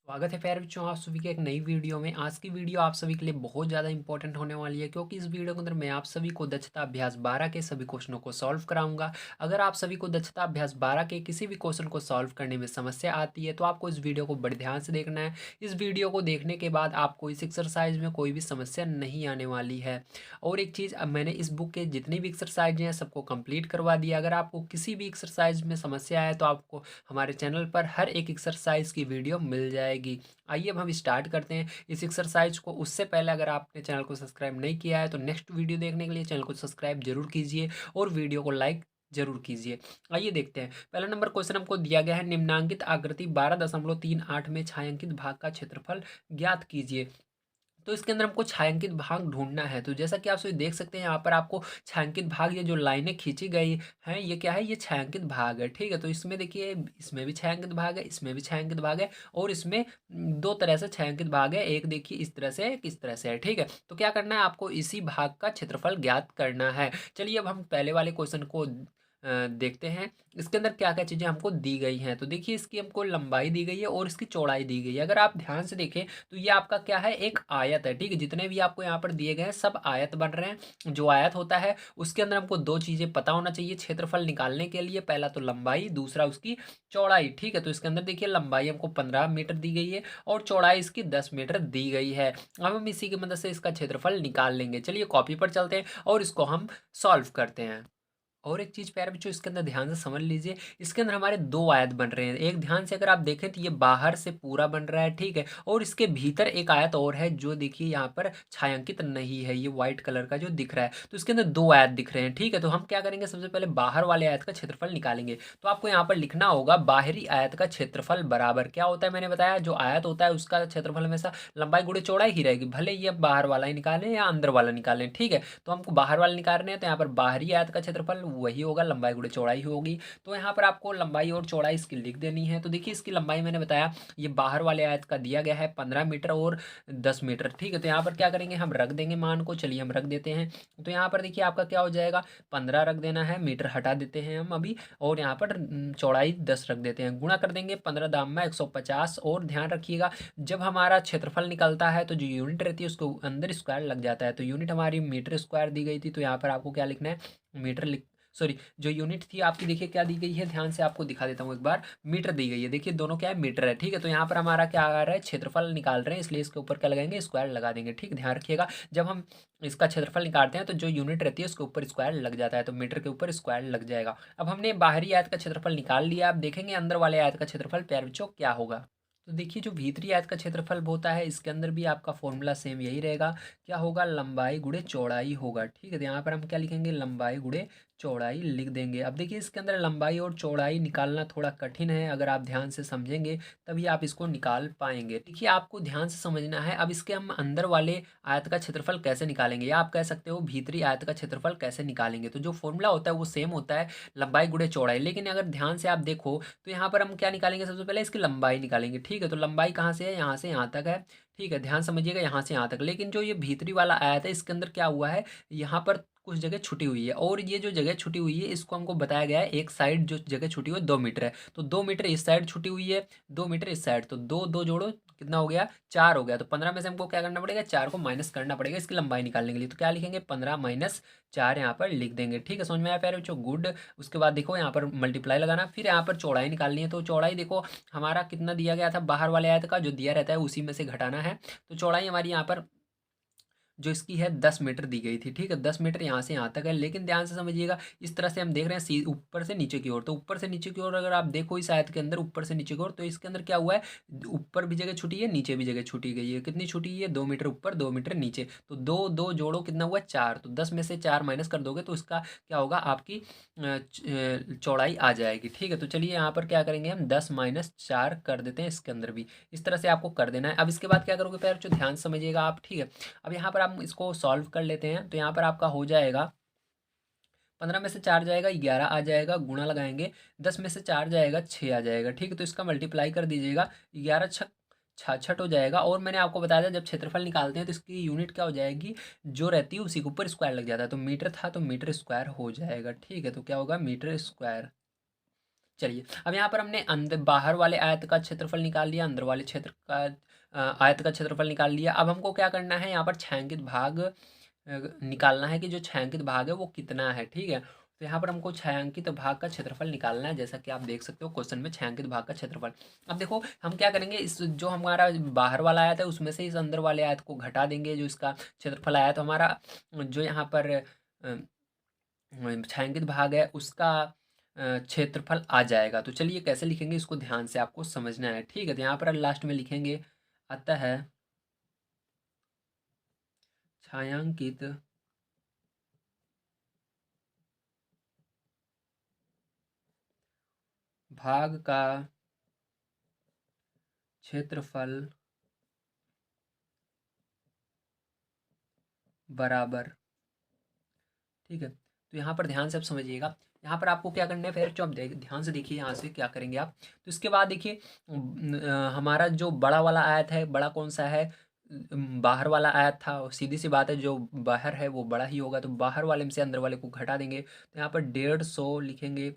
स्वागत है प्यारे बच्चों, आप सभी के एक नई वीडियो में। आज की वीडियो आप सभी के लिए बहुत ज़्यादा इंपॉर्टेंट होने वाली है, क्योंकि इस वीडियो के अंदर मैं आप सभी को दक्षता अभ्यास 12 के सभी क्वेश्चनों को सॉल्व कराऊंगा। अगर आप सभी को दक्षता अभ्यास 12 के किसी भी क्वेश्चन को सॉल्व करने में समस्या आती है तो आपको इस वीडियो को बड़े ध्यान से देखना है। इस वीडियो को देखने के बाद आपको इस एक्सरसाइज में कोई भी समस्या नहीं आने वाली है। और एक चीज़, अब मैंने इस बुक के जितनी भी एक्सरसाइज हैं सबको कंप्लीट करवा दिया। अगर आपको किसी भी एक्सरसाइज में समस्या है तो आपको हमारे चैनल पर हर एक एक्सरसाइज की वीडियो मिल जाएगी। आइए अब हम स्टार्ट करते हैं इस एक्सरसाइज को। उससे पहले अगर आपने चैनल को सब्सक्राइब नहीं किया है तो नेक्स्ट वीडियो देखने के लिए चैनल को सब्सक्राइब जरूर कीजिए और वीडियो को लाइक जरूर कीजिए। आइए देखते हैं। पहला नंबर क्वेश्चन हमको दिया गया है, निम्नांकित आकृति 12.38 में छायांकित भाग का क्षेत्रफल ज्ञात कीजिए। तो इसके अंदर हमको छायांकित भाग ढूंढना है। तो जैसा कि आप सभी देख सकते हैं, यहाँ पर आपको छायांकित भाग, ये जो लाइनें खींची गई हैं ये क्या है, ये छायांकित भाग है। ठीक है, तो इसमें देखिए, इसमें भी छायांकित भाग है, इसमें भी छायांकित भाग है और इसमें दो तरह से छायांकित भाग है। एक देखिए इस तरह से है, एक इस तरह से है। ठीक है, तो क्या करना है, आपको इसी भाग का क्षेत्रफल ज्ञात करना है। चलिए अब हम पहले वाले क्वेश्चन को देखते हैं। इसके अंदर क्या क्या चीज़ें हमको दी गई हैं। तो देखिए, इसकी हमको लंबाई दी गई है और इसकी चौड़ाई दी गई है। अगर आप ध्यान से देखें तो ये आपका क्या है, एक आयत है। ठीक है, जितने भी आपको यहाँ पर दिए गए हैं सब आयत बन रहे हैं। जो आयत होता है उसके अंदर हमको दो चीज़ें पता होना चाहिए क्षेत्रफल निकालने के लिए। पहला तो लंबाई, दूसरा उसकी चौड़ाई। ठीक है, तो इसके अंदर देखिए लंबाई हमको 15 मीटर दी गई है और चौड़ाई इसकी 10 मीटर दी गई है। अब हम इसी की मदद से इसका क्षेत्रफल निकाल लेंगे। चलिए कॉपी पर चलते हैं और इसको हम सॉल्व करते हैं। और एक चीज़ प्यारे बच्चों, इसके अंदर ध्यान से समझ लीजिए, इसके अंदर हमारे दो आयत बन रहे हैं। एक ध्यान से अगर आप देखें तो ये बाहर से पूरा बन रहा है। ठीक है, और इसके भीतर एक आयत और है जो देखिए यहाँ पर छायांकित नहीं है, ये व्हाइट कलर का जो दिख रहा है। तो इसके अंदर दो आयत दिख रहे हैं। ठीक है, तो हम क्या करेंगे, सबसे पहले बाहर वाले आयत का क्षेत्रफल निकालेंगे। तो आपको यहाँ पर लिखना होगा, बाहरी आयत का क्षेत्रफल बराबर क्या होता है, मैंने बताया जो आयत होता है उसका क्षेत्रफल हमेशा लंबाई गुणे चौड़ाई ही रहेगी, भले ये बाहर वाला ही निकालें या अंदर वाला निकालें। ठीक है, तो हमको बाहर वाला निकालने हैं तो यहाँ पर बाहरी आयत का क्षेत्रफल वही होगा, लंबाई गुणे चौड़ाई होगी। तो यहाँ पर आपको लंबाई और चौड़ाई इसकी लिख देनी है। तो देखिए, इसकी लंबाई मैंने बताया, ये बाहर वाले आयत का दिया गया है 15 मीटर और 10 मीटर। ठीक है, तो यहाँ पर क्या करेंगे, हम रख देंगे मान को। चलिए हम रख देते हैं। तो यहाँ पर देखिए आपका क्या हो जाएगा, 15 रख देना है, मीटर हटा देते हैं हम अभी, और यहाँ पर चौड़ाई 10 रख देते हैं। गुणा कर देंगे 15 दाम में 150। और ध्यान रखिएगा, जब हमारा क्षेत्रफल निकलता है तो जो यूनिट रहती है उसको अंदर स्क्वायर लग जाता है। तो यूनिट हमारी मीटर स्क्वायर दी गई थी, तो यहाँ पर आपको क्या लिखना है, मीटर लिख, सॉरी, जो यूनिट थी आपकी देखिए क्या दी गई है, ध्यान से आपको दिखा देता हूँ एक बार, मीटर दी गई है। देखिए दोनों क्या है, मीटर है। ठीक है, तो यहाँ पर हमारा क्या आ रहा है, क्षेत्रफल निकाल रहे हैं, इसलिए इसके ऊपर क्या लगाएंगे, स्क्वायर लगा देंगे। ठीक, ध्यान रखिएगा, जब हम इसका क्षेत्रफल निकालते हैं तो जो यूनिट रहती है उसके ऊपर स्क्वायर लग जाता है, तो मीटर के ऊपर स्क्वायर लग जाएगा। अब हमने बाहरी आयत का क्षेत्रफल निकाल लिया। अब देखेंगे अंदर वाले आयत का क्षेत्रफल प्यारे बच्चों क्या होगा। तो देखिए, जो भीतरी आयत का क्षेत्रफल होता है इसके अंदर भी आपका फॉर्मूला सेम यही रहेगा। क्या होगा, लंबाई गुणे चौड़ाई होगा। ठीक है, तो यहाँ पर हम क्या लिखेंगे, लंबाई गुणे चौड़ाई लिख देंगे। अब देखिए, इसके अंदर लंबाई और चौड़ाई निकालना थोड़ा कठिन है, अगर आप ध्यान से समझेंगे तभी आप इसको निकाल पाएंगे। देखिए, आपको ध्यान से समझना है। अब इसके हम अंदर वाले आयत का क्षेत्रफल कैसे निकालेंगे, या आप कह सकते हो भीतरी आयत का क्षेत्रफल कैसे निकालेंगे। तो जो फॉर्मूला होता है वो सेम होता है, लंबाई गुणे चौड़ाई। लेकिन अगर ध्यान से आप देखो तो यहाँ पर हम क्या निकालेंगे, सबसे पहले इसकी लंबाई निकालेंगे। ठीक है, तो लंबाई कहाँ से है, यहाँ से यहाँ तक है। ठीक है, ध्यान समझिएगा, यहाँ से यहाँ तक। लेकिन जो ये भीतरी वाला आयत है इसके अंदर क्या हुआ है, यहाँ पर कुछ जगह छुटी हुई है, और ये जो जगह छुटी हुई है इसको हमको बताया गया है, एक साइड जो जगह छुटी हुई है 2 मीटर है। तो 2 मीटर इस साइड छुटी हुई है, 2 मीटर इस साइड, तो दो दो जोड़ो कितना हो गया, 4 हो गया। तो 15 में से हमको क्या करना पड़ेगा, 4 को माइनस करना पड़ेगा इसकी लंबाई निकालने के लिए। तो क्या लिखेंगे, 15 - 4 यहाँ पर लिख देंगे। ठीक है, समझ में आया प्यारे बच्चों, गुड। उसके बाद देखो यहाँ पर मल्टीप्लाई लगाना, फिर यहाँ पर चौड़ाई निकालनी है। तो चौड़ाई देखो हमारा कितना दिया गया था, बाहर वाले आयत का जो दिया रहता है उसी में से घटाना है। तो चौड़ाई हमारी यहाँ पर जो इसकी है 10 मीटर दी गई थी। ठीक है, 10 मीटर यहाँ से यहाँ तक है। लेकिन ध्यान से समझिएगा, इस तरह से हम देख रहे हैं ऊपर से नीचे की ओर। तो ऊपर से नीचे की ओर अगर आप देखो इस आयत के अंदर ऊपर से नीचे की ओर, तो इसके अंदर क्या हुआ है, ऊपर भी जगह छुटी है, नीचे भी जगह छुटी गई है। कितनी छुटी है, 2 मीटर ऊपर 2 मीटर नीचे। तो दो दो जोड़ो कितना हुआ, 4। तो 10 में से 4 माइनस कर दोगे तो इसका क्या होगा, आपकी चौड़ाई आ जाएगी। ठीक है, तो चलिए यहाँ पर क्या करेंगे, हम 10 - 4 कर देते हैं इसके अंदर भी। इस तरह से आपको कर देना है। अब इसके बाद क्या करोगे प्यारे बच्चों, ध्यान से समझिएगा आप। ठीक है, अब यहाँ पर आप इसको सॉल्व कर लेते हैं। तो यहाँ पर आपका हो जाएगा, 15 में से 4 जाएगा 11 आ जाएगा, गुणा लगाएंगे, 10 में से 4 जाएगा 6 आ जाएगा। ठीक है, तो इसका मल्टीप्लाई कर दीजिएगा, 11 छक 66 हो जाएगा। और मैंने आपको बताया था जब क्षेत्रफल निकालते हैं तो इसकी यूनिट क्या हो जाएगी, जो रहती है उसी के ऊपर स्क्वायर लग जाता है। तो मीटर था तो मीटर स्क्वायर हो जाएगा। ठीक है, तो क्या होगा, मीटर स्क्वायर। चलिए, अब यहाँ पर हमने अंदर बाहर वाले आयत का क्षेत्रफल निकाल लिया, अंदर वाले क्षेत्र का आयत का क्षेत्रफल निकाल लिया। अब हमको क्या करना है, यहाँ पर छायांकित भाग निकालना है कि जो छायांकित भाग है वो कितना है, ठीक है। तो यहाँ पर हमको छायांकित भाग का क्षेत्रफल निकालना है, जैसा कि आप देख सकते हो क्वेश्चन में छायांकित भाग का क्षेत्रफल। अब देखो हम क्या करेंगे, इस जो हमारा बाहर वाला आयत है उसमें से इस अंदर वाले आयत को घटा देंगे, जो इसका क्षेत्रफल आया तो हमारा जो यहाँ पर छायांकित भाग है उसका क्षेत्रफल आ जाएगा। तो चलिए कैसे लिखेंगे इसको ध्यान से आपको समझना है, ठीक है। तो यहाँ पर लास्ट में लिखेंगे अतः छायांकित भाग का क्षेत्रफल बराबर, ठीक है। तो यहाँ पर ध्यान से आप समझिएगा, यहाँ पर आपको क्या करना है, फिर जो आप ध्यान से देखिए यहाँ से क्या करेंगे आप। तो इसके बाद देखिए हमारा जो बड़ा वाला आयत है, बड़ा कौन सा है, बाहर वाला आयत था, और सीधी सी बात है जो बाहर है वो बड़ा ही होगा, तो बाहर वाले में से अंदर वाले को घटा देंगे। तो यहाँ पर 150 लिखेंगे,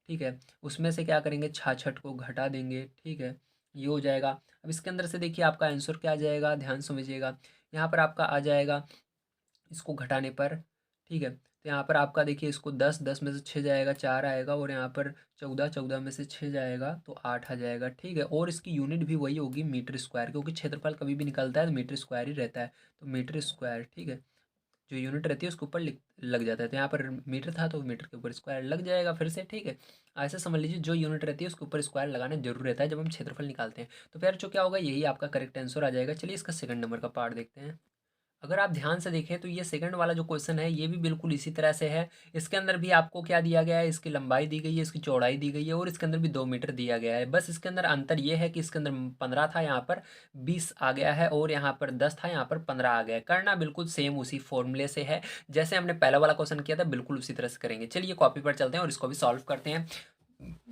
ठीक है। उसमें से क्या करेंगे, 66 को घटा देंगे, ठीक है। ये हो जाएगा। अब इसके अंदर से देखिए आपका आंसर क्या आ जाएगा, ध्यान समझिएगा। यहाँ पर आपका आ जाएगा इसको घटाने पर, ठीक है। तो यहाँ पर आपका देखिए इसको 10, 10 में से 6 जाएगा, 4 आएगा, और यहाँ पर 14, 14 में से 6 जाएगा तो 8 आ जाएगा, ठीक है। और इसकी यूनिट भी वही होगी मीटर स्क्वायर, क्योंकि क्षेत्रफल कभी भी निकलता है तो मीटर स्क्वायर ही रहता है। तो मीटर स्क्वायर, ठीक है। जो यूनिट रहती है उसके ऊपर लग जाता है, तो यहाँ पर मीटर था तो मीटर के ऊपर स्क्वायर लग जाएगा फिर से, ठीक है। ऐसे समझ लीजिए जो यूनिट रहती है उसके ऊपर स्क्वायर लगाना जरूर रहता है जब हम क्षेत्रफल निकालते हैं। तो फिर जो क्या होगा, यही आपका करेक्ट आंसर आ जाएगा। चलिए इसका सेकंड नंबर का पार्ट देखते हैं। अगर आप ध्यान से देखें तो ये सेकंड वाला जो क्वेश्चन है ये भी बिल्कुल इसी तरह से है। इसके अंदर भी आपको क्या दिया गया है, इसकी लंबाई दी गई है, इसकी चौड़ाई दी गई है, और इसके अंदर भी 2 मीटर दिया गया है। बस इसके अंदर अंतर ये है कि इसके अंदर 15 था, यहाँ पर 20 आ गया है, और यहाँ पर 10 था, यहाँ पर 15 आ गया है। करना बिल्कुल सेम उसी फॉर्मूले से है जैसे हमने पहला वाला क्वेश्चन किया था, बिल्कुल उसी तरह से करेंगे। चलिए कॉपी पर चलते हैं और इसको भी सॉल्व करते हैं।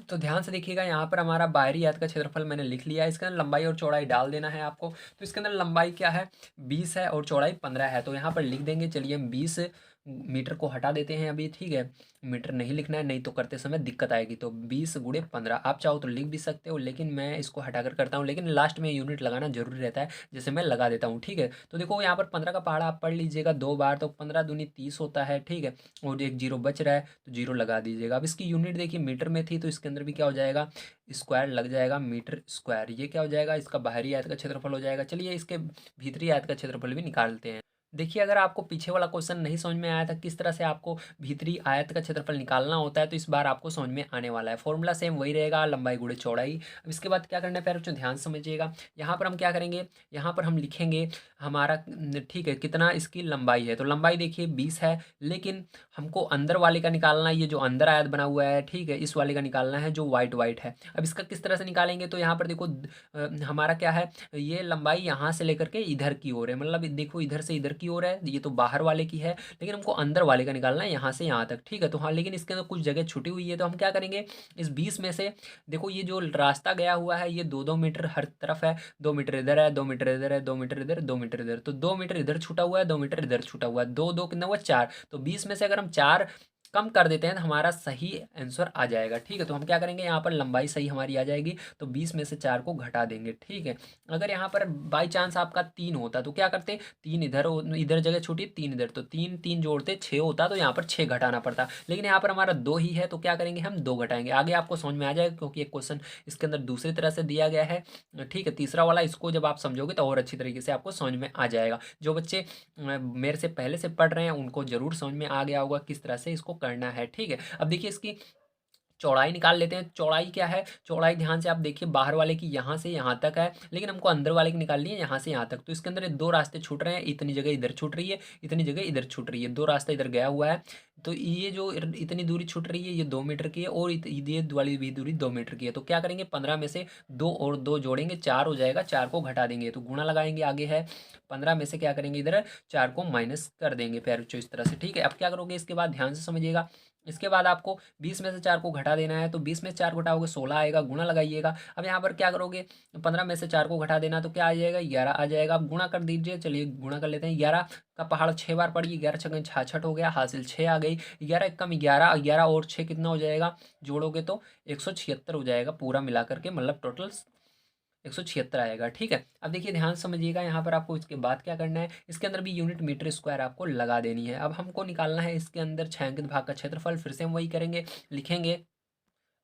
तो ध्यान से देखिएगा, यहाँ पर हमारा बाहरी आयत का क्षेत्रफल मैंने लिख लिया है, इसके अंदर लंबाई और चौड़ाई डाल देना है आपको। तो इसके अंदर लंबाई क्या है, 20 है, और चौड़ाई 15 है, तो यहाँ पर लिख देंगे। चलिए हम 20 मीटर को हटा देते हैं अभी, ठीक है। मीटर नहीं लिखना है, नहीं तो करते समय दिक्कत आएगी। तो 20 गुणे 15 आप चाहो तो लिख भी सकते हो, लेकिन मैं इसको हटाकर करता हूँ, लेकिन लास्ट में यूनिट लगाना जरूरी रहता है, जैसे मैं लगा देता हूँ, ठीक है। तो देखो यहाँ पर 15 का पहाड़ा आप पढ़ लीजिएगा 2 बार, तो 15 दूनी 30 होता है, ठीक है। और एक जीरो बच रहा है तो जीरो लगा दीजिएगा। अब इसकी यूनिट देखिए मीटर में थी, तो इसके अंदर भी क्या हो जाएगा, स्क्वायर लग जाएगा, मीटर स्क्वायर। ये क्या हो जाएगा, इसका बाहरी आयत का क्षेत्रफल हो जाएगा। चलिए इसके भीतरी आयत का क्षेत्रफल भी निकालते हैं। देखिए अगर आपको पीछे वाला क्वेश्चन नहीं समझ में आया था किस तरह से आपको भीतरी आयत का क्षेत्रफल निकालना होता है, तो इस बार आपको समझ में आने वाला है। फॉर्मूला सेम वही रहेगा, लंबाई गुणे चौड़ाई। अब इसके बाद क्या करना है, प्यारे बच्चों ध्यान से समझिएगा। यहाँ पर हम क्या करेंगे, यहाँ पर हम लिखेंगे हमारा, ठीक है, कितना इसकी लंबाई है। तो लंबाई देखिए 20 है, लेकिन हमको अंदर वाले का निकालना है, ये जो अंदर आयत बना हुआ है, ठीक है, इस वाले का निकालना है जो वाइट वाइट है। अब इसका किस तरह से निकालेंगे, तो यहाँ पर देखो हमारा क्या है, ये लंबाई यहाँ से लेकर के इधर की ओर है, मतलब देखो इधर से इधर की ओर है, ये तो बाहर वाले की है, लेकिन हमको अंदर वाले का निकालना है यहाँ से यहाँ तक, ठीक है। तो हाँ, लेकिन इसके अंदर कुछ जगह छुटी हुई है, तो हम क्या करेंगे, इस 20 में से देखो ये जो रास्ता गया हुआ है ये 2-2 मीटर हर तरफ है, 2 मीटर इधर है, 2 मीटर इधर है, 2 मीटर इधर, 2 मीटर इधर, तो 2 मीटर इधर छूटा हुआ है, 2 मीटर इधर छूटा हुआ है, दो दो कितना हुआ, 4। तो 20 में से अगर हम 4 कम कर देते हैं तो हमारा सही आंसर आ जाएगा, ठीक है। तो हम क्या करेंगे, यहाँ पर लंबाई सही हमारी आ जाएगी, तो 20 में से 4 को घटा देंगे, ठीक है। अगर यहाँ पर बाई चांस आपका 3 होता तो क्या करते, 3 इधर इधर जगह छूटी, 3 इधर, तो 3 3 जोड़ते 6 होता, तो यहाँ पर 6 घटाना पड़ता, लेकिन यहाँ पर हमारा 2 ही है, तो क्या करेंगे हम 2 घटाएंगे। आगे आपको समझ में आ जाएगा क्योंकि एक क्वेश्चन इसके अंदर दूसरी तरह से दिया गया है, ठीक है। तीसरा वाला इसको जब आप समझोगे तो और अच्छी तरीके से आपको समझ में आ जाएगा। जो बच्चे मेरे से पहले से पढ़ रहे हैं उनको जरूर समझ में आ गया होगा किस तरह से इसको करना है, ठीक है। अब देखिए इसकी चौड़ाई निकाल लेते हैं। चौड़ाई क्या है, चौड़ाई ध्यान से आप देखिए बाहर वाले की यहाँ से यहाँ तक है, लेकिन हमको अंदर वाले की निकालनी है यहाँ से यहाँ तक। तो इसके अंदर 2 रास्ते छूट रहे हैं, इतनी जगह इधर छूट रही है, इतनी जगह इधर छूट रही है, 2 रास्ता इधर गया हुआ है। तो ये जो इतनी दूरी छूट रही है ये 2 मीटर की है, और ये वाली भी दूरी 2 मीटर की है। तो क्या करेंगे, 15 में से 2 और 2 जोड़ेंगे, 4 हो जाएगा, 4 को घटा देंगे, तो गुणा लगाएंगे, आगे है 15 में से क्या करेंगे, इधर 4 को माइनस कर देंगे, फिर इस तरह से, ठीक है। अब क्या करोगे, इसके बाद ध्यान से समझिएगा, इसके बाद आपको 20 में से 4 को घटा देना है, तो 20 में से 4 घटाओगे 16 आएगा, गुणा लगाइएगा। अब यहाँ पर क्या करोगे, 15 में से 4 को घटा देना तो क्या आ जाएगा, 11 आ जाएगा। अब गुणा कर दीजिए, चलिए गुणा कर लेते हैं। 11 का पहाड़ 6 बार पड़ी, 11 छक्के 66 हो गया, हासिल 6 आ गई। 11 एकम 11, 11 और 6 कितना हो जाएगा, जोड़ोगे तो 176 हो जाएगा पूरा मिला करके, मतलब टोटल 176 आएगा। ठीक है, अब देखिए ध्यान से समझिएगा, यहाँ पर आपको इसके बाद क्या करना है, इसके अंदर भी यूनिट मीटर स्क्वायर आपको लगा देनी है। अब हमको निकालना है इसके अंदर छायांकित भाग का क्षेत्रफल। फिर से हम वही करेंगे, लिखेंगे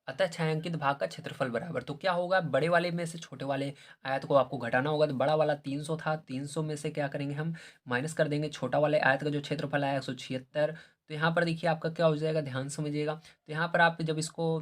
अतः छायांकित भाग का क्षेत्रफल बराबर, तो क्या होगा, बड़े वाले में से छोटे वाले आयत को आपको घटाना होगा। तो बड़ा वाला 300 था, 300 में से क्या करेंगे हम, माइनस कर देंगे छोटा वाले आयत का जो क्षेत्रफल आया 176। तो यहाँ पर देखिए आपका क्या हो जाएगा, ध्यान समझिएगा। तो यहाँ पर आप जब इसको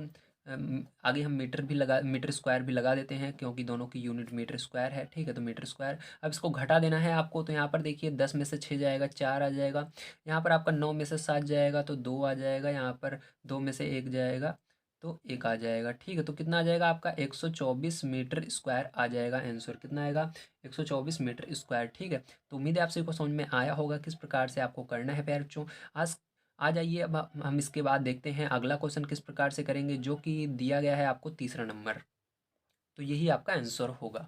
आगे हम मीटर स्क्वायर भी लगा देते हैं, क्योंकि दोनों की यूनिट मीटर स्क्वायर है। ठीक है, तो मीटर स्क्वायर। अब इसको घटा देना है आपको, तो यहाँ पर देखिए 10 में से 6 जाएगा, 4 आ जाएगा। यहाँ पर आपका 9 में से 7 जाएगा तो 2 आ जाएगा। यहाँ पर 2 में से 1 जाएगा तो 1 आ जाएगा। ठीक है, तो कितना आ जाएगा आपका, 124 मीटर स्क्वायर आ जाएगा। आंसर कितना आएगा, 124 मीटर स्क्वायर। ठीक है, तो उम्मीद है आप सभी को समझ में आया होगा किस प्रकार से आपको करना है प्यारे बच्चों। आज आ जाइए, अब हम इसके बाद देखते हैं अगला क्वेश्चन किस प्रकार से करेंगे, जो कि दिया गया है आपको तीसरा नंबर। तो यही आपका आंसर होगा।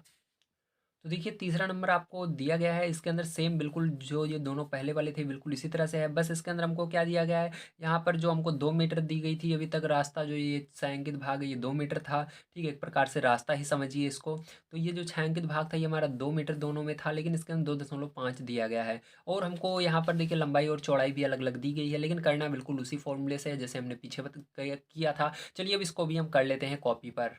तो देखिए तीसरा नंबर आपको दिया गया है, इसके अंदर सेम बिल्कुल जो ये दोनों पहले वाले थे बिल्कुल इसी तरह से है। बस इसके अंदर हमको क्या दिया गया है, यहाँ पर जो हमको 2 मीटर दी गई थी अभी तक रास्ता, जो ये छायांकित भाग है ये 2 मीटर था। ठीक है, एक प्रकार से रास्ता ही समझिए इसको। तो ये जो छायांकित भाग था ये हमारा 2 मीटर दोनों में था, लेकिन इसके अंदर 2.5 दिया गया है। और हमको यहाँ पर देखिए लंबाई और चौड़ाई भी अलग अलग दी गई है, लेकिन करना बिल्कुल उसी फॉर्मूले से है जैसे हमने पीछे किया था। चलिए अब इसको भी हम कर लेते हैं कॉपी पर।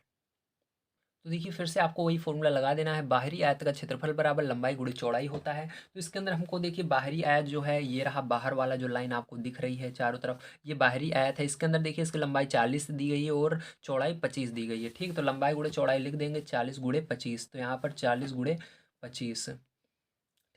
तो देखिए फिर से आपको वही फॉर्मूला लगा देना है, बाहरी आयत का क्षेत्रफल बराबर लंबाई गुणी चौड़ाई होता है। तो इसके अंदर हमको देखिए बाहरी आयत जो है ये रहा, बाहर वाला जो लाइन आपको दिख रही है चारों तरफ, ये बाहरी आयत है। इसके अंदर देखिए इसकी लंबाई 40 दी गई है और चौड़ाई 25 दी गई है। ठीक, तो लंबाई गुणे चौड़ाई लिख देंगे 40 × 25, तो यहाँ पर 40 × 25।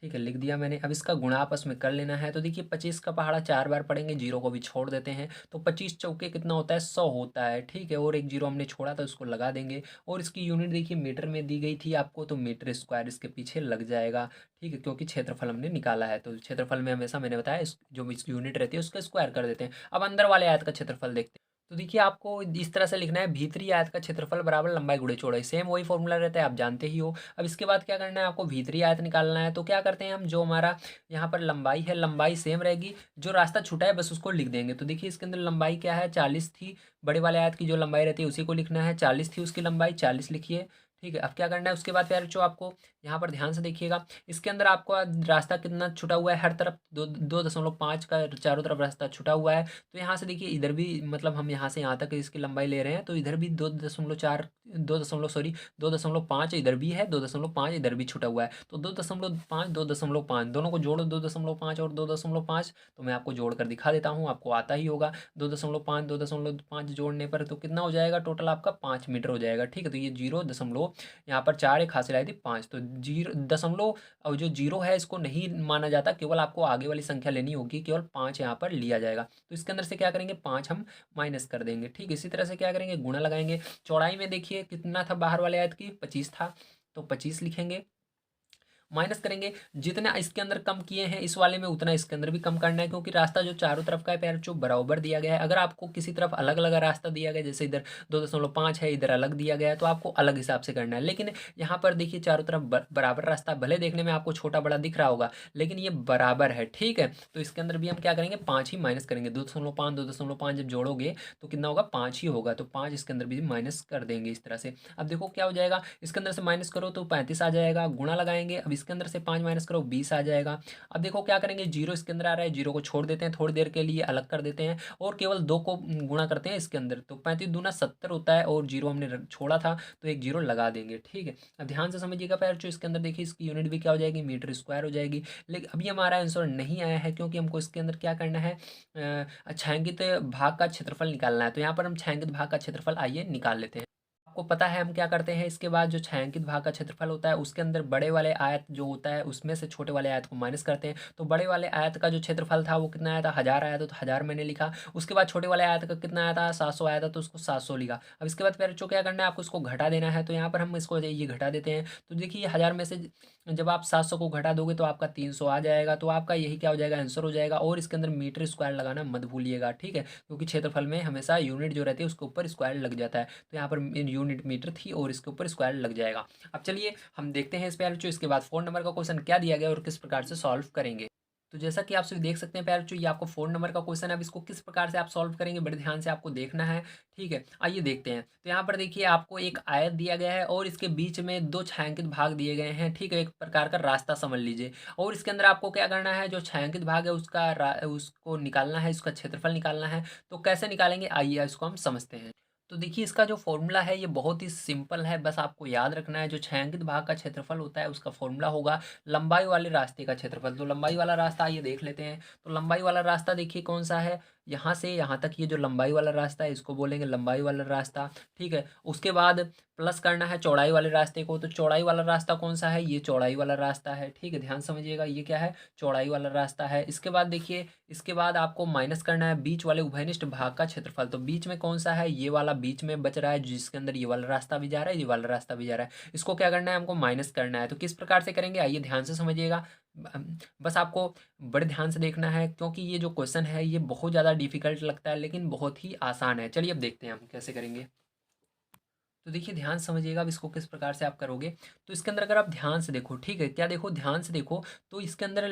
ठीक है, लिख दिया मैंने। अब इसका गुणा आपस में कर लेना है। तो देखिए 25 का पहाड़ा 4 बार पढ़ेंगे, जीरो को भी छोड़ देते हैं, तो 25 चौके कितना होता है, 100 होता है। ठीक है, और एक जीरो हमने छोड़ा था उसको लगा देंगे। और इसकी यूनिट देखिए मीटर में दी गई थी आपको, तो मीटर स्क्वायर इसके पीछे लग जाएगा। ठीक है, क्योंकि क्षेत्रफल हमने निकाला है, तो क्षेत्रफल में हमेशा मैंने बताया जो इसकी यूनिट रहती है उसका स्क्वायर कर देते हैं। अब अंदर वाले आयत का क्षेत्रफल देखते हैं। तो देखिए आपको इस तरह से लिखना है, भीतरी आयत का क्षेत्रफल बराबर लंबाई गुणे चौड़ाई, सेम वही फॉर्मूला रहता है, आप जानते ही हो। अब इसके बाद क्या करना है, आपको भीतरी आयत निकालना है। तो क्या करते हैं हम, जो हमारा यहाँ पर लंबाई है लंबाई सेम रहेगी, जो रास्ता छूटा है बस उसको लिख देंगे। तो देखिए इसके अंदर लंबाई क्या है, 40 थी, बड़े वाले आयत की जो लंबाई रहती है उसी को लिखना है। 40 थी उसकी लंबाई, 40 लिखिए। ठीक है, अब क्या करना है उसके बाद प्यारे बच्चों, आपको यहाँ पर ध्यान से देखिएगा, इसके अंदर आपको रास्ता कितना छुटा हुआ है, हर तरफ 2.5 का चारों तरफ रास्ता छुटा हुआ है। तो यहाँ से देखिए इधर भी, मतलब हम यहाँ से यहाँ तक इसकी लंबाई ले रहे हैं, तो इधर भी 2.4, 2.5 इधर भी है, 2.5 इधर भी छुटा हुआ है। तो 2.5, 2.5 दोनों को जोड़ो, 2.5 और 2.5। तो मैं आपको जोड़ कर दिखा देता हूँ, आपको आता ही होगा। 2.5, 2.5 जोड़ने पर तो कितना हो जाएगा, टोटल आपका 5 मीटर हो जाएगा। ठीक है, तो ये 0 यहाँ पर 4 एक हासिल आई थी 5, तो जीरो दशमलव, और जो जीरो है इसको नहीं माना जाता, केवल आपको आगे वाली संख्या लेनी होगी, केवल 5 यहाँ पर लिया जाएगा। तो इसके अंदर से क्या करेंगे, 5 हम माइनस कर देंगे। ठीक, इसी तरह से क्या करेंगे, गुणा लगाएंगे। चौड़ाई में देखिए कितना था बाहर वाले आयत की, 25 था, तो 25 लिखेंगे। माइनस करेंगे, जितना इसके अंदर कम किए हैं इस वाले में उतना इसके अंदर भी कम करना है, क्योंकि रास्ता जो चारों तरफ का है प्यारे बच्चों बराबर दिया गया है। अगर आपको किसी तरफ अलग अलग रास्ता दिया गया, जैसे इधर 2.5 है, इधर अलग दिया गया है, तो आपको अलग हिसाब से करना है। लेकिन यहाँ पर देखिए चारों तरफ बराबर रास्ता, भले देखने में आपको छोटा बड़ा दिख रहा होगा, लेकिन ये बराबर है। ठीक है, तो इसके अंदर भी हम क्या करेंगे, 5 ही माइनस करेंगे। 2.5 जब जोड़ोगे तो कितना होगा, 5 ही होगा, तो 5 इसके अंदर भी माइनस कर देंगे इस तरह से। अब देखो क्या हो जाएगा, इसके अंदर से माइनस करो तो 35 आ जाएगा, गुणा लगाएंगे। अब इसके अंदर से 5 माइनस करो 20 आ जाएगा। अब देखो क्या करेंगे, जीरो इसके अंदर आ रहा है, जीरो को छोड़ देते हैं, थोड़ी देर के लिए अलग कर देते हैं, और केवल 2 को गुणा करते हैं इसके अंदर, तो 35 दूना 70 होता है, और जीरो हमने छोड़ा था तो एक जीरो लगा देंगे। ठीक है, अब ध्यान से समझिएगा पैर, जो इसके अंदर देखिए इसकी यूनिट भी क्या हो जाएगी, मीटर स्क्वायर हो जाएगी। लेकिन अभी हमारा आंसर नहीं आया है, क्योंकि हमको इसके अंदर क्या करना है, छायांकित भाग का क्षेत्रफल निकालना है। तो यहाँ पर हम छायांकित भाग का क्षेत्रफल आइए निकाल लेते हैं। आपको पता है हम क्या करते हैं, इसके बाद जो छायांकित भाग का क्षेत्रफल होता है उसके अंदर बड़े वाले आयत जो होता है उसमें से छोटे वाले आयत को माइनस करते हैं। तो बड़े वाले आयत का जो क्षेत्रफल था वो कितना आया था, 1000 आया था, तो 1000 मैंने लिखा। उसके बाद छोटे वाले आयत का कितना आया था, 700 आया था, तो उसको 700 लिखा। अब इसके बाद फिर जो क्या करना है, आपको इसको घटा देना है। तो यहाँ पर हम इसको ये घटा देते हैं। तो देखिए 1000 में से जब आप 700 को घटा दोगे तो आपका 300 आ जाएगा। तो आपका यही क्या हो जाएगा, आंसर हो जाएगा। और इसके अंदर मीटर स्क्वायर लगाना मत भूलिएगा, ठीक है, क्योंकि क्षेत्रफल में हमेशा यूनिट जो रहती है उसके ऊपर स्क्वायर लग जाता है। तो यहाँ पर यूनिट मीटर थी और इसके ऊपर स्क्वायर लग जाएगा। अब चलिए हम देखते हैं इस पे जो इसके बाद 4 नंबर का क्वेश्चन क्या दिया गया और किस प्रकार से सॉल्व करेंगे। तो जैसा कि आप सभी देख सकते हैं प्यारे बच्चों, ये आपको 4 नंबर का क्वेश्चन है। अब इसको किस प्रकार से आप सॉल्व करेंगे बड़े ध्यान से आपको देखना है, ठीक है। आइए देखते हैं। तो यहाँ पर देखिए आपको एक आयत दिया गया है और इसके बीच में 2 छायांकित भाग दिए गए हैं, ठीक है, एक प्रकार का रास्ता समझ लीजिए। और इसके अंदर आपको क्या करना है, जो छायांकित भाग है उसको निकालना है, उसका क्षेत्रफल निकालना है। तो कैसे निकालेंगे, आइए इसको हम समझते हैं। तो देखिए इसका जो फॉर्मूला है ये बहुत ही सिंपल है, बस आपको याद रखना है। जो छायांकित भाग का क्षेत्रफल होता है उसका फॉर्मूला होगा लंबाई वाले रास्ते का क्षेत्रफल। तो लंबाई वाला रास्ता आइए देख लेते हैं। तो लंबाई वाला रास्ता देखिए कौन सा है, यहाँ से यहाँ तक ये जो लंबाई वाला रास्ता है इसको बोलेंगे लंबाई वाला रास्ता, ठीक है। उसके बाद प्लस करना है चौड़ाई वाले रास्ते को। तो चौड़ाई वाला रास्ता कौन सा है, ये चौड़ाई वाला रास्ता है, ठीक है, ध्यान समझिएगा, ये क्या है, चौड़ाई वाला रास्ता है। इसके बाद देखिए, इसके बाद आपको माइनस करना है बीच वाले उभयनिष्ठ भाग का क्षेत्रफल। तो बीच में कौन सा है, ये वाला बीच में बच रहा है, जिसके अंदर ये वाला रास्ता भी जा रहा है, ये वाला रास्ता भी जा रहा है। इसको क्या करना है, हमको माइनस करना है। तो किस प्रकार से करेंगे, आइए ध्यान से समझिएगा। बस आपको बड़े ध्यान से देखना है, क्योंकि ये जो क्वेश्चन है ये बहुत ज़्यादा डिफिकल्ट लगता है लेकिन बहुत ही आसान है। चलिए अब देखते हैं हम कैसे करेंगे। तो देखिए ध्यान समझिएगा अब इसको किस प्रकार से आप करोगे। तो इसके अंदर अगर आप ध्यान से देखो, ठीक है, क्या देखो, ध्यान से देखो। तो इसके अंदर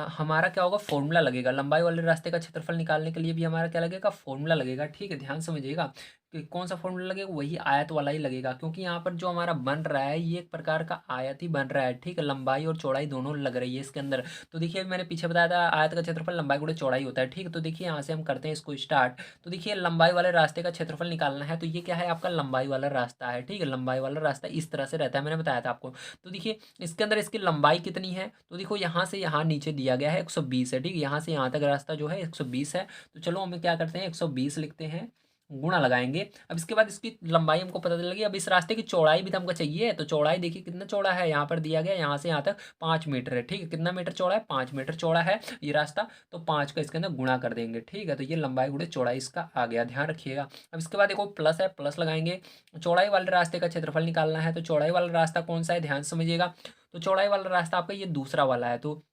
हमारा क्या होगा, फॉर्मूला लगेगा। लंबाई वाले रास्ते का क्षेत्रफल निकालने के लिए भी हमारा क्या लगेगा, फॉर्मूला लगेगा, ठीक है, ध्यान समझिएगा। कि कौन सा फॉर्मूला लगेगा, वही आयत वाला ही लगेगा, क्योंकि यहाँ पर जो हमारा बन रहा है ये एक प्रकार का आयत ही बन रहा है, ठीक है, लंबाई और चौड़ाई दोनों लग रही है इसके अंदर। तो देखिए अभी मैंने पीछे बताया था आयत का क्षेत्रफल लंबाई गुणे चौड़ाई होता है, ठीक है। तो देखिए यहाँ से हम करते हैं इसको स्टार्ट। तो देखिए लंबाई वाले रास्ते का क्षेत्रफल निकालना है। तो ये क्या है, आपका लंबाई वाला रास्ता है, ठीक है, लंबाई वाला रास्ता इस तरह से रहता है, मैंने बताया था आपको। तो देखिए इसके अंदर इसकी लंबाई कितनी है, तो देखो यहाँ से यहाँ नीचे दिया गया है 120 है, ठीक है, यहाँ से यहाँ तक रास्ता जो है 120 है। तो चलो हम क्या करते हैं, 120 लिखते हैं, गुणा लगाएंगे। अब इसके बाद इसकी लंबाई हमको पता चल गई। अब इस रास्ते की चौड़ाई भी तो हमको चाहिए। तो चौड़ाई देखिए कितना चौड़ा है, यहाँ पर दिया गया यहाँ से यहाँ तक 5 मीटर है, ठीक है, कितना मीटर चौड़ा है, 5 मीटर चौड़ा है ये रास्ता। तो 5 का इसके अंदर गुणा कर देंगे, ठीक है। तो ये लंबाई गुणे चौड़ाई इसका आ गया, ध्यान रखिएगा। अब इसके बाद देखो प्लस है, प्लस लगाएंगे। चौड़ाई वाले रास्ते का क्षेत्रफल निकालना है। तो चौड़ाई वाला रास्ता कौन सा है, ध्यान समझिएगा। तो चौड़ाई वाला रास्ता आपका ये दूसरा वाला है। तो